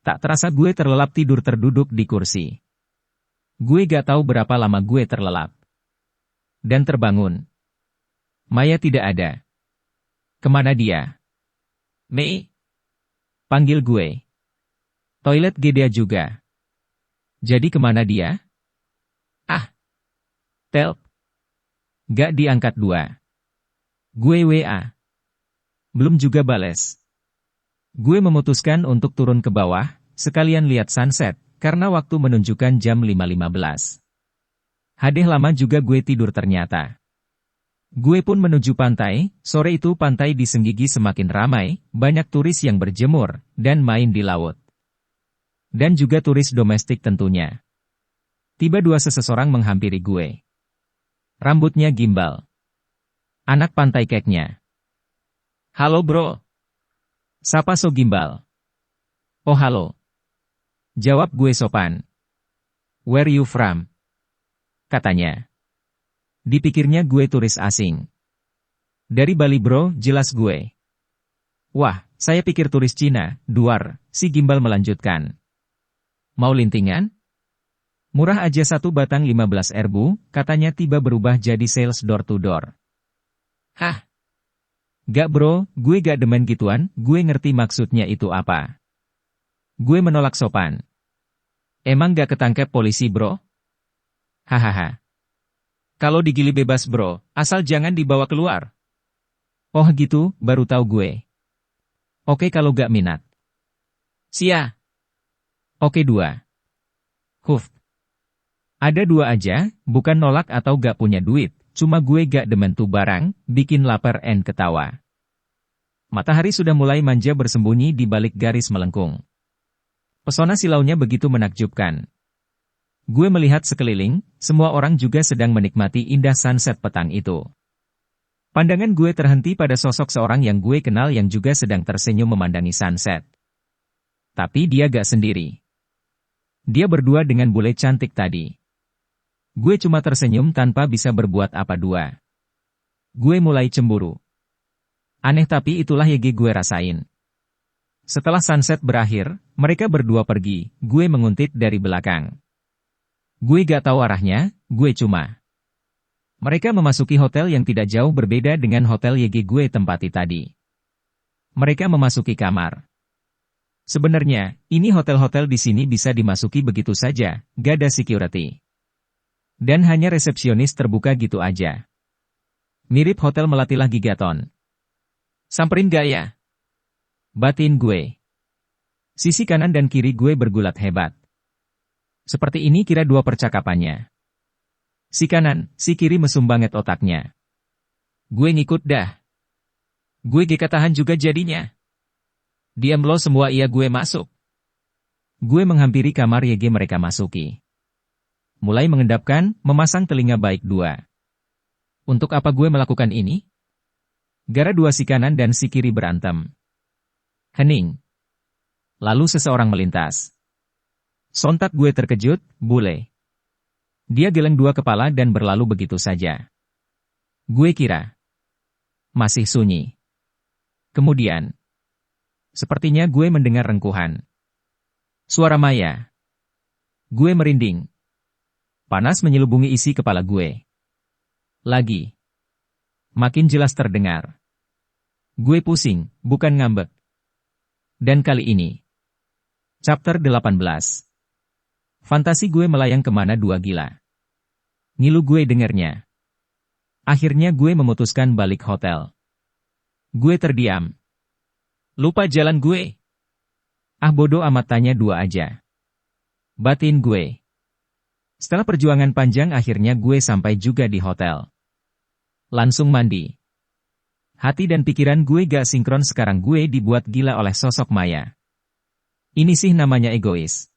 Tak terasa gue terlelap tidur terduduk di kursi. Gue gak tahu berapa lama gue terlelap. Dan terbangun. Maya tidak ada. Kemana dia? Mei? Panggil gue. Toilet gede juga. Jadi kemana dia? Telp. Gak diangkat dua. Gue WA. Belum juga bales. Gue memutuskan untuk turun ke bawah, sekalian lihat sunset, karena waktu menunjukkan jam 5.15. Hadeh lama juga gue tidur ternyata. Gue pun menuju pantai, sore itu pantai di Senggigi semakin ramai, banyak turis yang berjemur, dan main di laut. Dan juga turis domestik tentunya. Tiba dua seseorang menghampiri gue. Rambutnya gimbal. Anak pantai keknya. Halo bro. Sapa so gimbal? Oh halo. Jawab gue sopan. Where you from? Katanya. Dipikirnya gue turis asing. Dari Bali bro, jelas gue. Wah, saya pikir turis Cina, duar, si gimbal melanjutkan. Mau lintingan? Murah aja satu batang 15.000, katanya tiba berubah jadi sales door to door. Hah? Gak bro, gue gak demen gituan, gue ngerti maksudnya itu apa. Gue menolak sopan. Emang gak ketangkep polisi bro? Hahaha. Kalau digili bebas bro, asal jangan dibawa keluar. Oh gitu, baru tahu gue. Oke kalau gak minat. Sia. Oke dua. Huf. Ada dua aja, bukan nolak atau gak punya duit, cuma gue gak demen tuh barang, bikin lapar and ketawa. Matahari sudah mulai manja bersembunyi di balik garis melengkung. Pesona silaunya begitu menakjubkan. Gue melihat sekeliling, semua orang juga sedang menikmati indah sunset petang itu. Pandangan gue terhenti pada sosok seorang yang gue kenal yang juga sedang tersenyum memandangi sunset. Tapi dia gak sendiri. Dia berdua dengan bule cantik tadi. Gue cuma tersenyum tanpa bisa berbuat apa dua. Gue mulai cemburu. Aneh tapi itulah yang gue rasain. Setelah sunset berakhir, mereka berdua pergi, gue menguntit dari belakang. Gue gak tahu arahnya, gue cuma. Mereka memasuki hotel yang tidak jauh berbeda dengan hotel YG gue tempati tadi. Mereka memasuki kamar. Sebenarnya, ini hotel-hotel di sini bisa dimasuki begitu saja, gak ada security. Dan hanya resepsionis terbuka gitu aja. Mirip hotel Melatilah Gigaton. Samperin gak ya? Batin gue. Sisi kanan dan kiri gue bergulat hebat. Seperti ini kira dua percakapannya. Si kanan, si kiri mesum banget otaknya. Gue ngikut dah. Gue gak tahan juga jadinya. Diam lo semua iya gue masuk. Gue menghampiri kamar YG mereka masuki. Mulai mengendapkan, memasang telinga baik dua. Untuk apa gue melakukan ini? Gara dua si kanan dan si kiri berantem. Hening. Lalu seseorang melintas. Sontak gue terkejut, bule. Dia geleng dua kepala dan berlalu begitu saja. Gue kira. Masih sunyi. Kemudian. Sepertinya gue mendengar rengkuhan. Suara Maya. Gue merinding. Panas menyelubungi isi kepala gue. Lagi. Makin jelas terdengar. Gue pusing, bukan ngambek. Dan kali ini. Chapter 18. Fantasi gue melayang kemana dua gila. Ngilu gue dengernya. Akhirnya gue memutuskan balik hotel. Gue terdiam. Lupa jalan gue. Ah bodoh amat tanya dua aja. Batin gue. Setelah perjuangan panjang akhirnya gue sampai juga di hotel. Langsung mandi. Hati dan pikiran gue gak sinkron sekarang gue dibuat gila oleh sosok Maya. Ini sih namanya egois.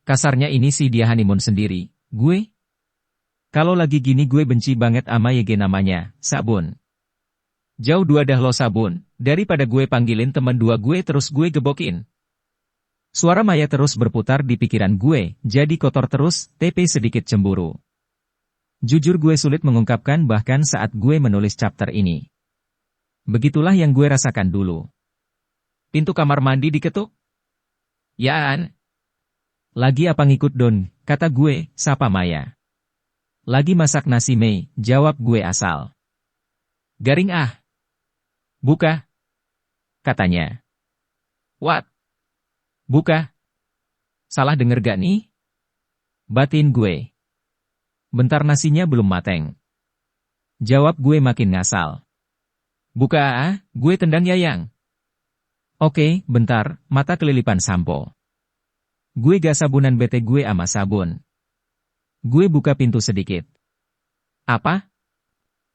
Kasarnya ini sih dia honeymoon sendiri, gue. Kalau lagi gini gue benci banget ama YG namanya, Sabun. Jauh dua dah lo Sabun, daripada gue panggilin temen dua gue terus gue gebokin. Suara Maya terus berputar di pikiran gue, jadi kotor terus, TP sedikit cemburu. Jujur gue sulit mengungkapkan bahkan saat gue menulis chapter ini. Begitulah yang gue rasakan dulu. Pintu kamar mandi diketuk. Yaan. Lagi apa ngikut Don, kata gue, sapa Maya. Lagi masak nasi Mei, jawab gue asal. Garing ah. Buka. Katanya. What? Buka. Salah denger gak nih? Batin gue. Bentar nasinya belum mateng. Jawab gue makin ngasal. Buka ah, gue tendang Yayang. Oke, bentar, mata kelilipan sampo. Gue gak sabunan bete gue ama sabun. Gue buka pintu sedikit. Apa?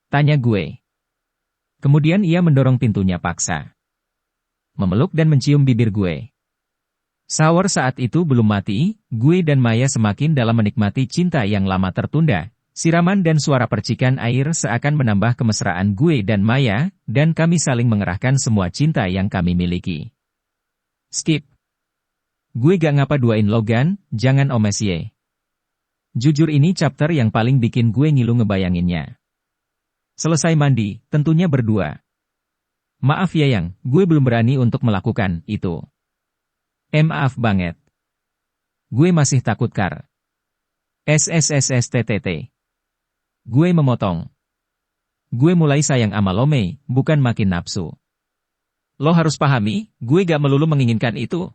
Tanya gue. Kemudian ia mendorong pintunya paksa. Memeluk dan mencium bibir gue. Shower saat itu belum mati, gue dan Maya semakin dalam menikmati cinta yang lama tertunda. Siraman dan suara percikan air seakan menambah kemesraan gue dan Maya, dan kami saling mengerahkan semua cinta yang kami miliki. Skip. Gue gak ngapa duain Logan, jangan omes ye. Jujur ini chapter yang paling bikin gue ngilu ngebayanginnya. Selesai mandi, tentunya berdua. Maaf Yayang, gue belum berani untuk melakukan itu. Maaf banget. Gue masih takut kar. SSSSTTT. Gue memotong. Gue mulai sayang ama lo Mei, bukan makin nafsu. Lo harus pahami, gue gak melulu menginginkan itu.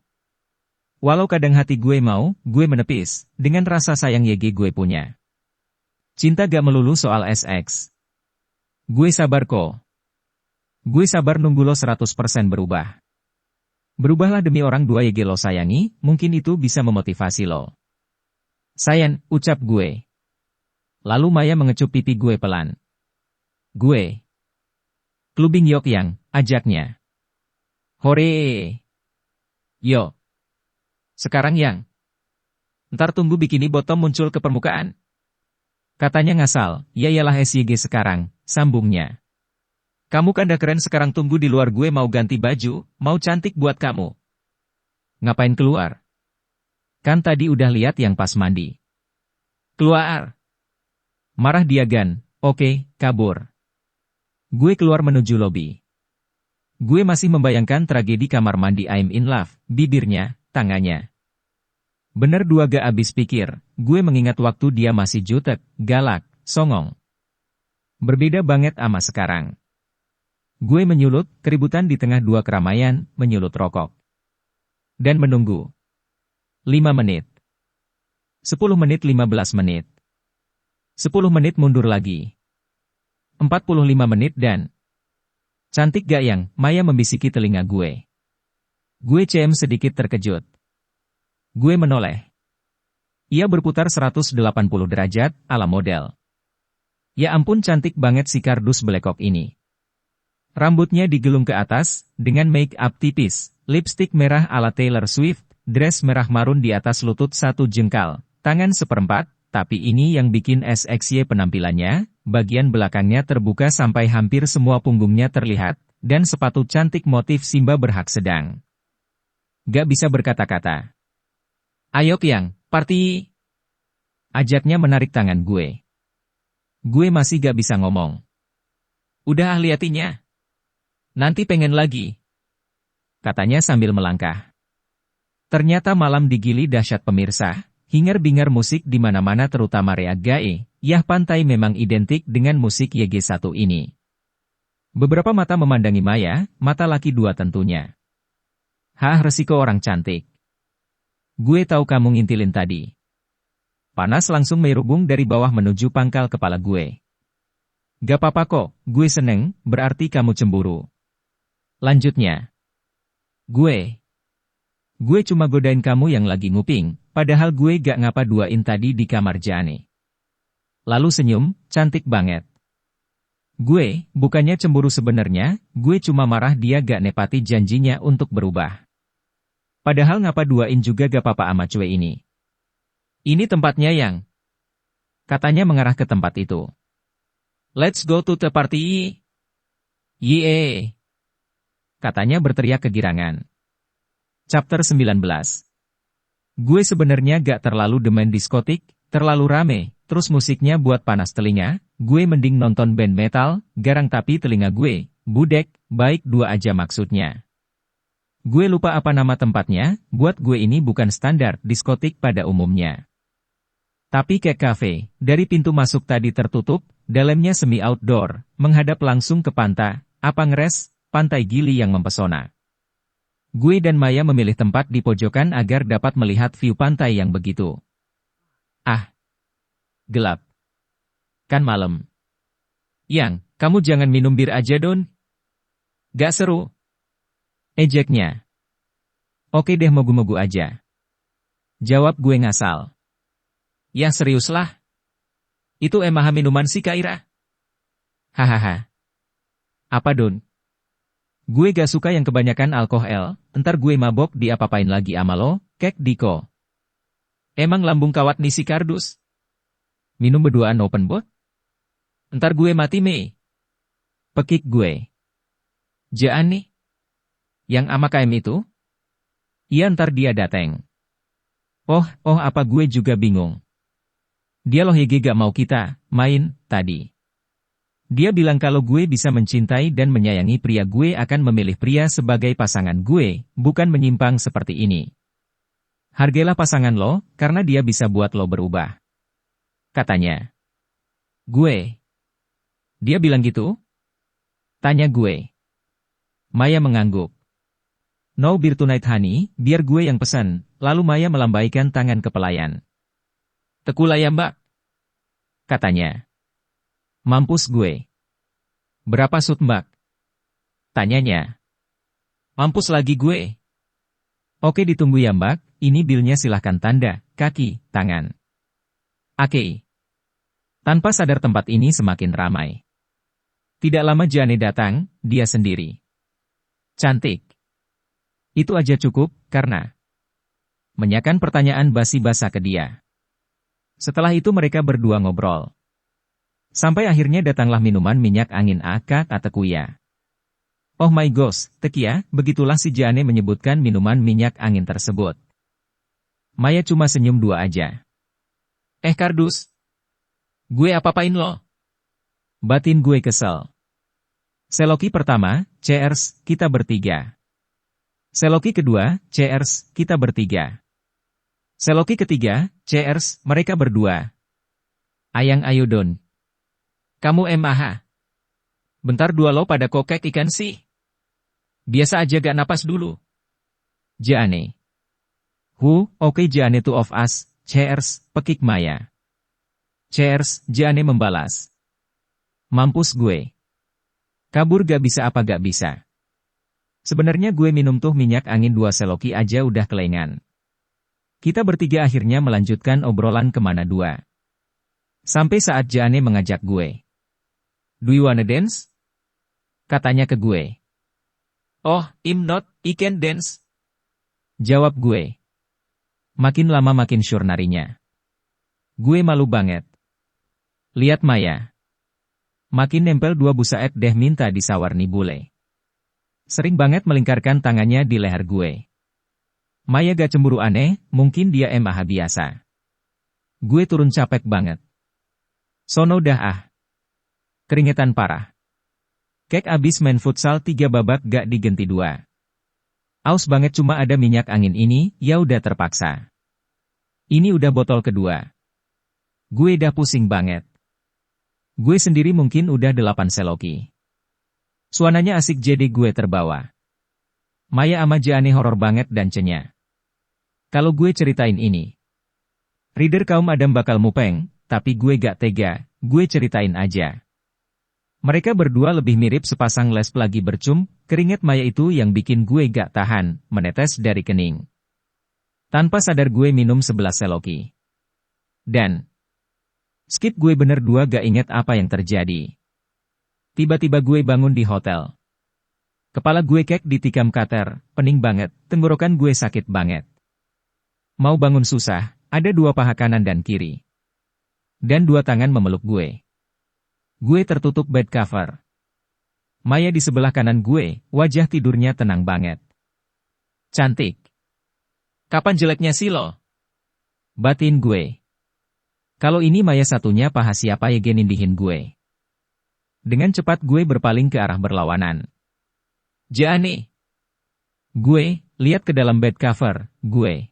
Walau kadang hati gue mau, gue menepis, dengan rasa sayang YG gue punya. Cinta gak melulu soal SX. Gue sabar kok. Gue sabar nunggu lo 100% berubah. Berubahlah demi orang dua YG lo sayangi, mungkin itu bisa memotivasi lo. Sayang, ucap gue. Lalu Maya mengecup pipi gue pelan. Gue. Clubbing yok yang, ajaknya. Hore. Yo. Sekarang yang. Ntar tunggu bikini bottom muncul ke permukaan. Katanya ngasal, ya iyalah SYG sekarang, sambungnya. Kamu kan udah keren sekarang tunggu di luar gue mau ganti baju, mau cantik buat kamu. Ngapain keluar? Kan tadi udah lihat yang pas mandi. Keluar. Marah dia Gan, oke, kabur. Gue keluar menuju lobi. Gue masih membayangkan tragedi kamar mandi I'm in love, bibirnya, tangannya. Bener dua gak abis pikir, gue mengingat waktu dia masih jutek, galak, songong. Berbeda banget sama sekarang. Gue menyulut, keributan di tengah dua keramaian, menyulut rokok. Dan menunggu. 5 menit. 10 menit 15 menit. 10 menit mundur lagi. 45 menit dan... Cantik gak yang, Maya membisiki telinga gue. Gue sedikit terkejut. Gue menoleh. Ia berputar 180 derajat, ala model. Ya ampun cantik banget si kardus belekok ini. Rambutnya digelung ke atas, dengan make up tipis, lipstik merah ala Taylor Swift, dress merah marun di atas lutut 1 jengkal, tangan 1/4, tapi ini yang bikin SXY penampilannya, bagian belakangnya terbuka sampai hampir semua punggungnya terlihat, dan sepatu cantik motif Simba berhak sedang. Gak bisa berkata-kata. Ayo Kyang, party! Ajaknya menarik tangan gue. Gue masih gak bisa ngomong. Udah ahli hatinya. Nanti pengen lagi. Katanya sambil melangkah. Ternyata malam digili dahsyat pemirsa, hingar-bingar musik di mana-mana terutama Rea Gae, Yah Pantai memang identik dengan musik YG1 ini. Beberapa mata memandangi Maya, mata laki dua tentunya. Hah resiko orang cantik. Gue tahu kamu ngintilin tadi. Panas langsung merubung dari bawah menuju pangkal kepala gue. Gak apa-apa kok, gue seneng, berarti kamu cemburu. Lanjutnya. Gue cuma godain kamu yang lagi nguping, padahal gue gak ngapa-duain tadi di kamar Jane. Lalu senyum, cantik banget. Gue, bukannya cemburu sebenarnya, gue cuma marah dia gak nepati janjinya untuk berubah. Padahal ngapa-duain juga gak apa-apa ama cue ini. Ini tempatnya yang... Katanya mengarah ke tempat itu. Let's go to the party. Yeay. Katanya berteriak kegirangan. Chapter 19. Gue sebenarnya gak terlalu demen diskotik, terlalu rame, terus musiknya buat panas telinga, gue mending nonton band metal, garang tapi telinga gue, budek, baik dua aja maksudnya. Gue lupa apa nama tempatnya, buat gue ini bukan standar diskotik pada umumnya. Tapi kayak cafe, dari pintu masuk tadi tertutup, dalamnya semi outdoor, menghadap langsung ke pantai, apa ngeres, pantai Gili yang mempesona. Gue dan Maya memilih tempat di pojokan agar dapat melihat view pantai yang begitu. Ah, gelap. Kan malam. Yang, kamu jangan minum bir aja Don. Gak seru. Ejeknya. Oke deh mogu-mogu aja. Jawab gue ngasal. Ya serius lah. Itu emang minuman si Kaira. Hahaha. Apa Don? Gue gak suka yang kebanyakan alkohol, entar gue mabok diapa-apain lagi ama lo, kek Diko. Emang lambung kawat nih si kardus? Minum berduaan open bot? Entar gue mati me. Pekik gue. Jaan nih. Yang ama KM itu? Iya ntar dia dateng. Oh apa gue juga bingung. Dia loh YG gak mau kita main tadi. Dia bilang kalau gue bisa mencintai dan menyayangi pria gue akan memilih pria sebagai pasangan gue, bukan menyimpang seperti ini. Hargailah pasangan lo, karena dia bisa buat lo berubah. Katanya. Gue. Dia bilang gitu? Tanya gue. Maya mengangguk. No beer tonight honey, biar gue yang pesan, lalu Maya melambaikan tangan ke pelayan. Tekula ya mbak? Katanya. Mampus gue. Berapa sut mbak? Tanyanya. Mampus lagi gue. Oke ditunggu ya mbak, ini bilnya silahkan tanda, kaki, tangan. Oke. Tanpa sadar tempat ini semakin ramai. Tidak lama Jane datang, dia sendiri. Cantik. Itu aja cukup, karena Menyakan pertanyaan basi-basa ke dia. Setelah itu mereka berdua ngobrol. Sampai akhirnya datanglah minuman minyak angin akak Tekuya. Oh my gosh, Tekia, begitulah si Jane menyebutkan minuman minyak angin tersebut. Maya cuma senyum dua aja. Kardus. Gue apa-apain lo? Batin gue kesel. Seloki pertama, cheers, kita bertiga. Seloki kedua, cheers, kita bertiga. Seloki ketiga, cheers, mereka berdua. Ayang Ayudon. Kamu MAH. Bentar dua lo pada kokek ikan sih. Biasa aja gak napas dulu. Jane. Oke Jane two of us, cheers, pekik Maya. Cheers, Jane membalas. Mampus gue. Kabur gak bisa apa gak bisa. Sebenarnya gue minum tuh minyak angin 2 seloki aja udah kelengan. Kita bertiga akhirnya melanjutkan obrolan kemana dua. Sampai saat Jane mengajak gue. Do you wanna dance? Katanya ke gue. Oh, I'm not, I can dance. Jawab gue. Makin lama makin sure narinya. Gue malu banget. Lihat Maya. Makin nempel 2 busaet deh minta disawarni bule. Sering banget melingkarkan tangannya di leher gue. Maya gak cemburu aneh, mungkin dia MAH biasa. Gue turun capek banget. Sono dah ah. Keringetan parah. Kek abis main futsal 3 babak gak digenti 2. Aus banget cuma ada minyak angin ini, ya udah terpaksa. Ini udah botol kedua. Gue dah pusing banget. Gue sendiri mungkin udah 8 seloki. Suananya asik jadi gue terbawa. Maya ama Jane horor banget dan cenya. Kalau gue ceritain ini, reader kaum Adam bakal mupeng, tapi gue gak tega, gue ceritain aja. Mereka berdua lebih mirip sepasang lesb lagi bercum, keringet Maya itu yang bikin gue gak tahan, menetes dari kening. Tanpa sadar gue minum 11 seloki. Dan, skip gue bener dua gak inget apa yang terjadi. Tiba-tiba gue bangun di hotel. Kepala gue kek ditikam kater, pening banget, tenggorokan gue sakit banget. Mau bangun susah, ada 2 paha kanan dan kiri. Dan 2 tangan memeluk gue. Gue tertutup bed cover. Maya di sebelah kanan gue, wajah tidurnya tenang banget. Cantik. Kapan jeleknya sih lo? Batin gue. Kalau ini Maya satunya paha siapa ya nindihin gue. Dengan cepat gue berpaling ke arah berlawanan. Jane. Gue, lihat ke dalam bed cover, gue.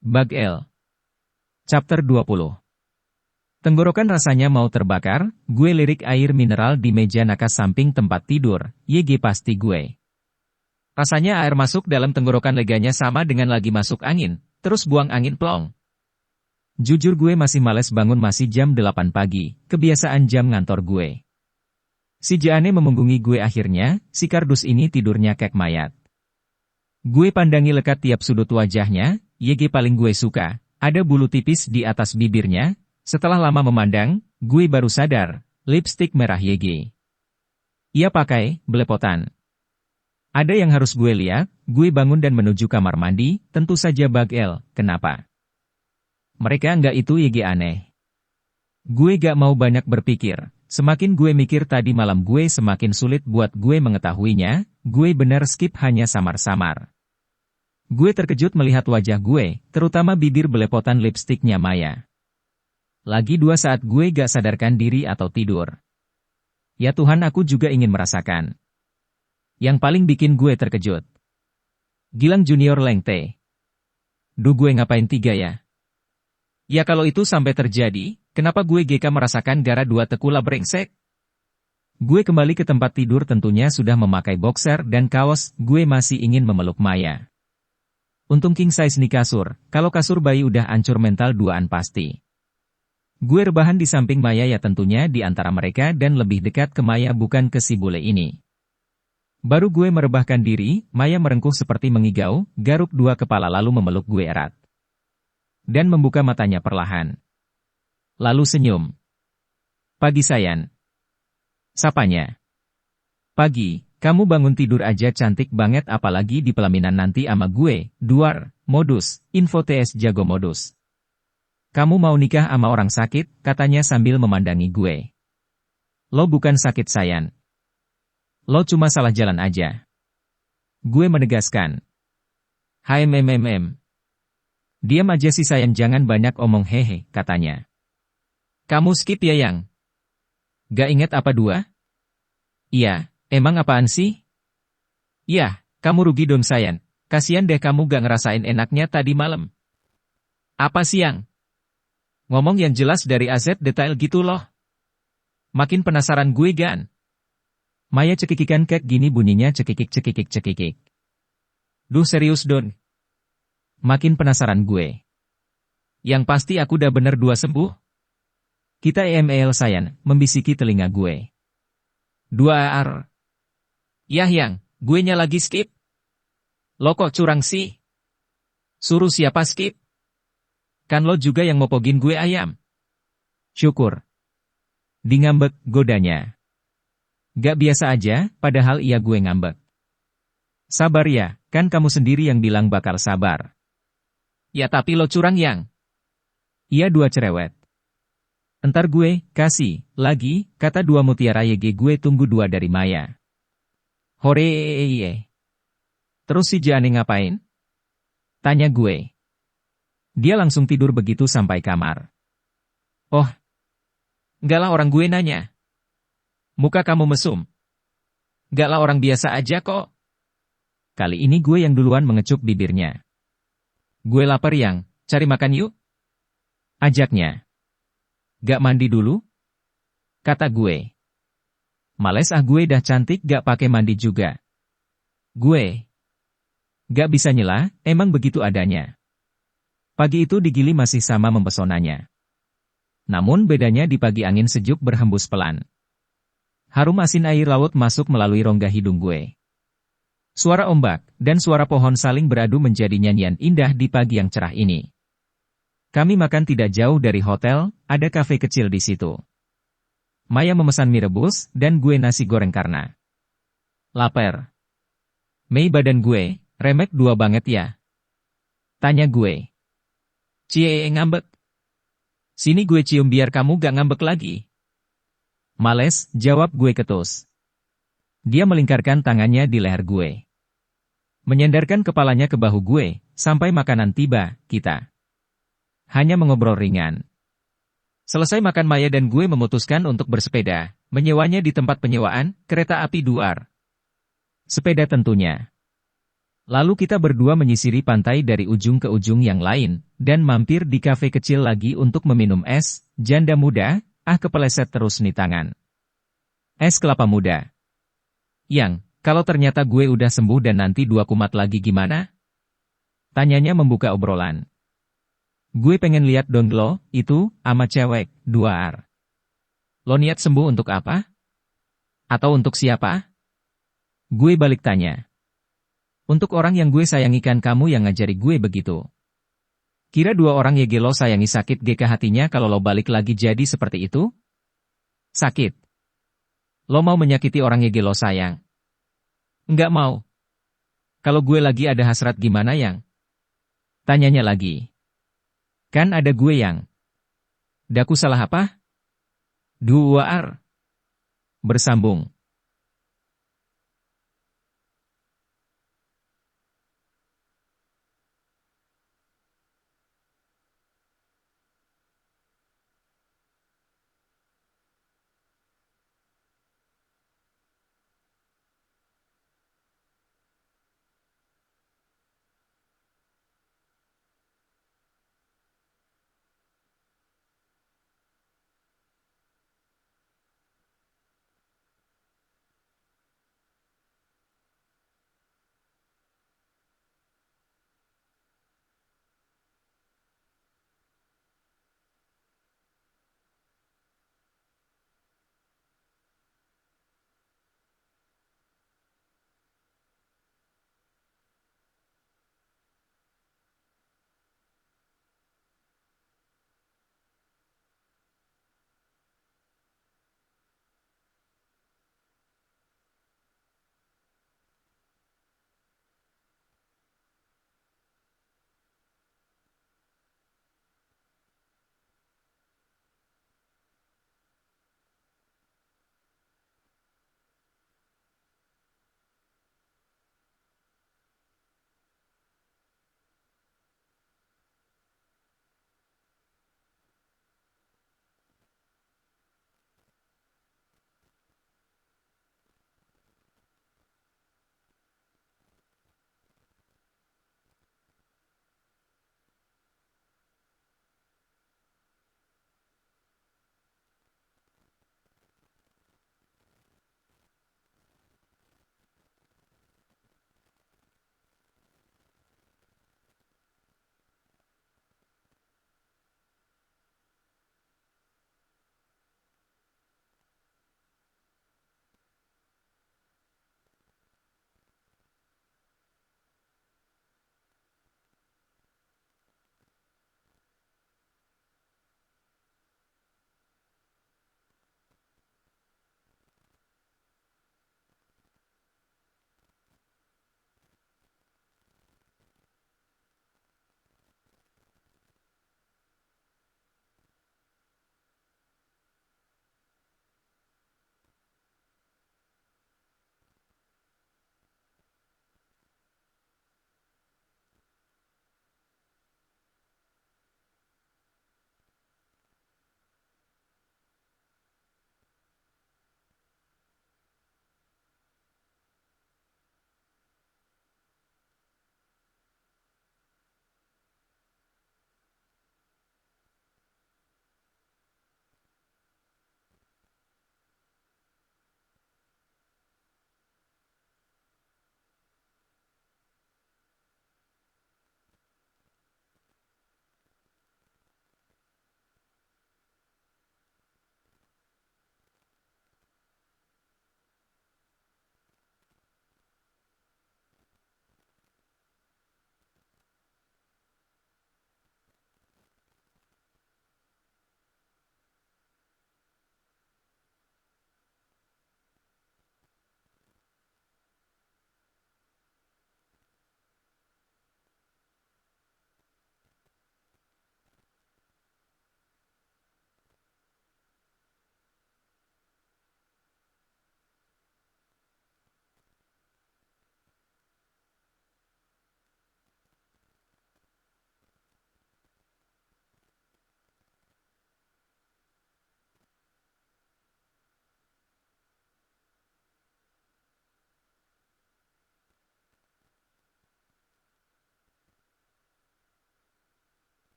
Bag L. Chapter 20. Tenggorokan rasanya mau terbakar, gue lirik air mineral di meja nakas samping tempat tidur, YG pasti gue. Rasanya air masuk dalam tenggorokan leganya sama dengan lagi masuk angin, terus buang angin plong. Jujur gue masih males bangun masih jam 8 pagi, kebiasaan jam ngantor gue. Si Jane memunggungi gue akhirnya, si kardus ini tidurnya kek mayat. Gue pandangi lekat tiap sudut wajahnya, YG paling gue suka, ada bulu tipis di atas bibirnya, setelah lama memandang, gue baru sadar, lipstik merah YG. Ia pakai, belepotan. Ada yang harus gue lihat, gue bangun dan menuju kamar mandi, tentu saja Bag L, kenapa? Mereka enggak itu YG aneh. Gue gak mau banyak berpikir, semakin gue mikir tadi malam gue semakin sulit buat gue mengetahuinya, gue benar skip hanya samar-samar. Gue terkejut melihat wajah gue, terutama bibir belepotan lipstiknya Maya. Lagi 2 saat gue gak sadarkan diri atau tidur. Ya Tuhan aku juga ingin merasakan. Yang paling bikin gue terkejut. Gilang Junior lengte. Duh gue ngapain 3 ya? Ya kalau itu sampai terjadi, kenapa gue GK merasakan gara 2 tekula brengsek? Gue kembali ke tempat tidur tentunya sudah memakai boxer dan kaos, gue masih ingin memeluk Maya. Untung king size nih kasur, kalau kasur bayi udah ancur mental duaan pasti. Gue rebahan di samping Maya ya tentunya di antara mereka dan lebih dekat ke Maya bukan ke si bule ini. Baru gue merebahkan diri, Maya merengkuh seperti mengigau, garuk 2 kepala lalu memeluk gue erat. Dan membuka matanya perlahan. Lalu senyum. Pagi sayang. Sapanya. Pagi, Kamu bangun tidur aja cantik banget apalagi di pelaminan nanti ama gue, duar, modus, info TS jago modus. Kamu mau nikah ama orang sakit, katanya sambil memandangi gue. Lo bukan sakit sayang. Lo cuma salah jalan aja. Gue menegaskan. Diam aja sih sayang jangan banyak omong hehe, katanya. Kamu skip ya yang? Gak inget apa dua? Iya, emang apaan sih? Iya, kamu rugi dong sayang. Kasian deh kamu gak ngerasain enaknya tadi malam. Apa sih yang? Ngomong yang jelas dari AZ detail gitu loh. Makin penasaran gue gan. Maya cekikikan kayak gini bunyinya cekikik. Duh serius don. Makin penasaran gue. Yang pasti aku udah bener dua sembuh. Kita EML sayang, membisiki telinga gue. Dua ar. Yah yang, gue nya lagi skip. Lo kok curang sih? Suruh siapa skip? Kan lo juga yang mopogin gue ayam. Syukur. Di ngambek, godanya. Gak biasa aja, padahal iya gue ngambek. Sabar ya, kan kamu sendiri yang bilang bakal sabar. Ya tapi lo curang yang. Iya dua cerewet. Entar gue, kasih, lagi, kata dua mutiara YG gue tunggu dua dari Maya. Hore. Terus si Jane ngapain? Tanya gue. Dia langsung tidur begitu sampai kamar. Oh. Enggak lah orang gue nanya. Muka kamu mesum. Enggak lah orang biasa aja kok. Kali ini gue yang duluan mengecup bibirnya. Gue lapar yang, cari makan yuk. Ajaknya. Gak mandi dulu? Kata gue. Males gue dah cantik gak pakai mandi juga. Gue. Gak bisa nyela, emang begitu adanya. Pagi itu di Gili masih sama mempesonanya. Namun bedanya di pagi angin sejuk berhembus pelan. Harum asin air laut masuk melalui rongga hidung gue. Suara ombak dan suara pohon saling beradu menjadi nyanyian indah di pagi yang cerah ini. Kami makan tidak jauh dari hotel, ada kafe kecil di situ. Maya memesan mie rebus, dan gue nasi goreng karena lapar. Mei badan gue, remek dua banget ya. Tanya gue. Cie ngambek. Sini gue cium biar kamu gak ngambek lagi. Males, jawab gue ketus. Dia melingkarkan tangannya di leher gue. Menyandarkan kepalanya ke bahu gue, sampai makanan tiba, kita hanya mengobrol ringan. Selesai makan Maya dan gue memutuskan untuk bersepeda, menyewanya di tempat penyewaan, kereta api Duar. Sepeda tentunya. Lalu kita berdua menyisiri pantai dari ujung ke ujung yang lain, dan mampir di kafe kecil lagi untuk meminum es, janda muda, kepeleset terus nih tangan. Es kelapa muda. Yang, kalau ternyata gue udah sembuh dan nanti 2 kumat lagi gimana? Tanyanya membuka obrolan. Gue pengen lihat dong lo, itu, ama cewek, Duar. Lo niat sembuh untuk apa? Atau untuk siapa? Gue balik tanya. Untuk orang yang gue sayangikan kamu yang ngajari gue begitu. Kira 2 orang YG lo sayangi sakit GK hatinya kalau lo balik lagi jadi seperti itu? Sakit. Lo mau menyakiti orang YG lo sayang? Enggak mau. Kalau gue lagi ada hasrat gimana yang? Tanyanya lagi. Kan ada gue yang. Daku salah apa? Duar. Bersambung.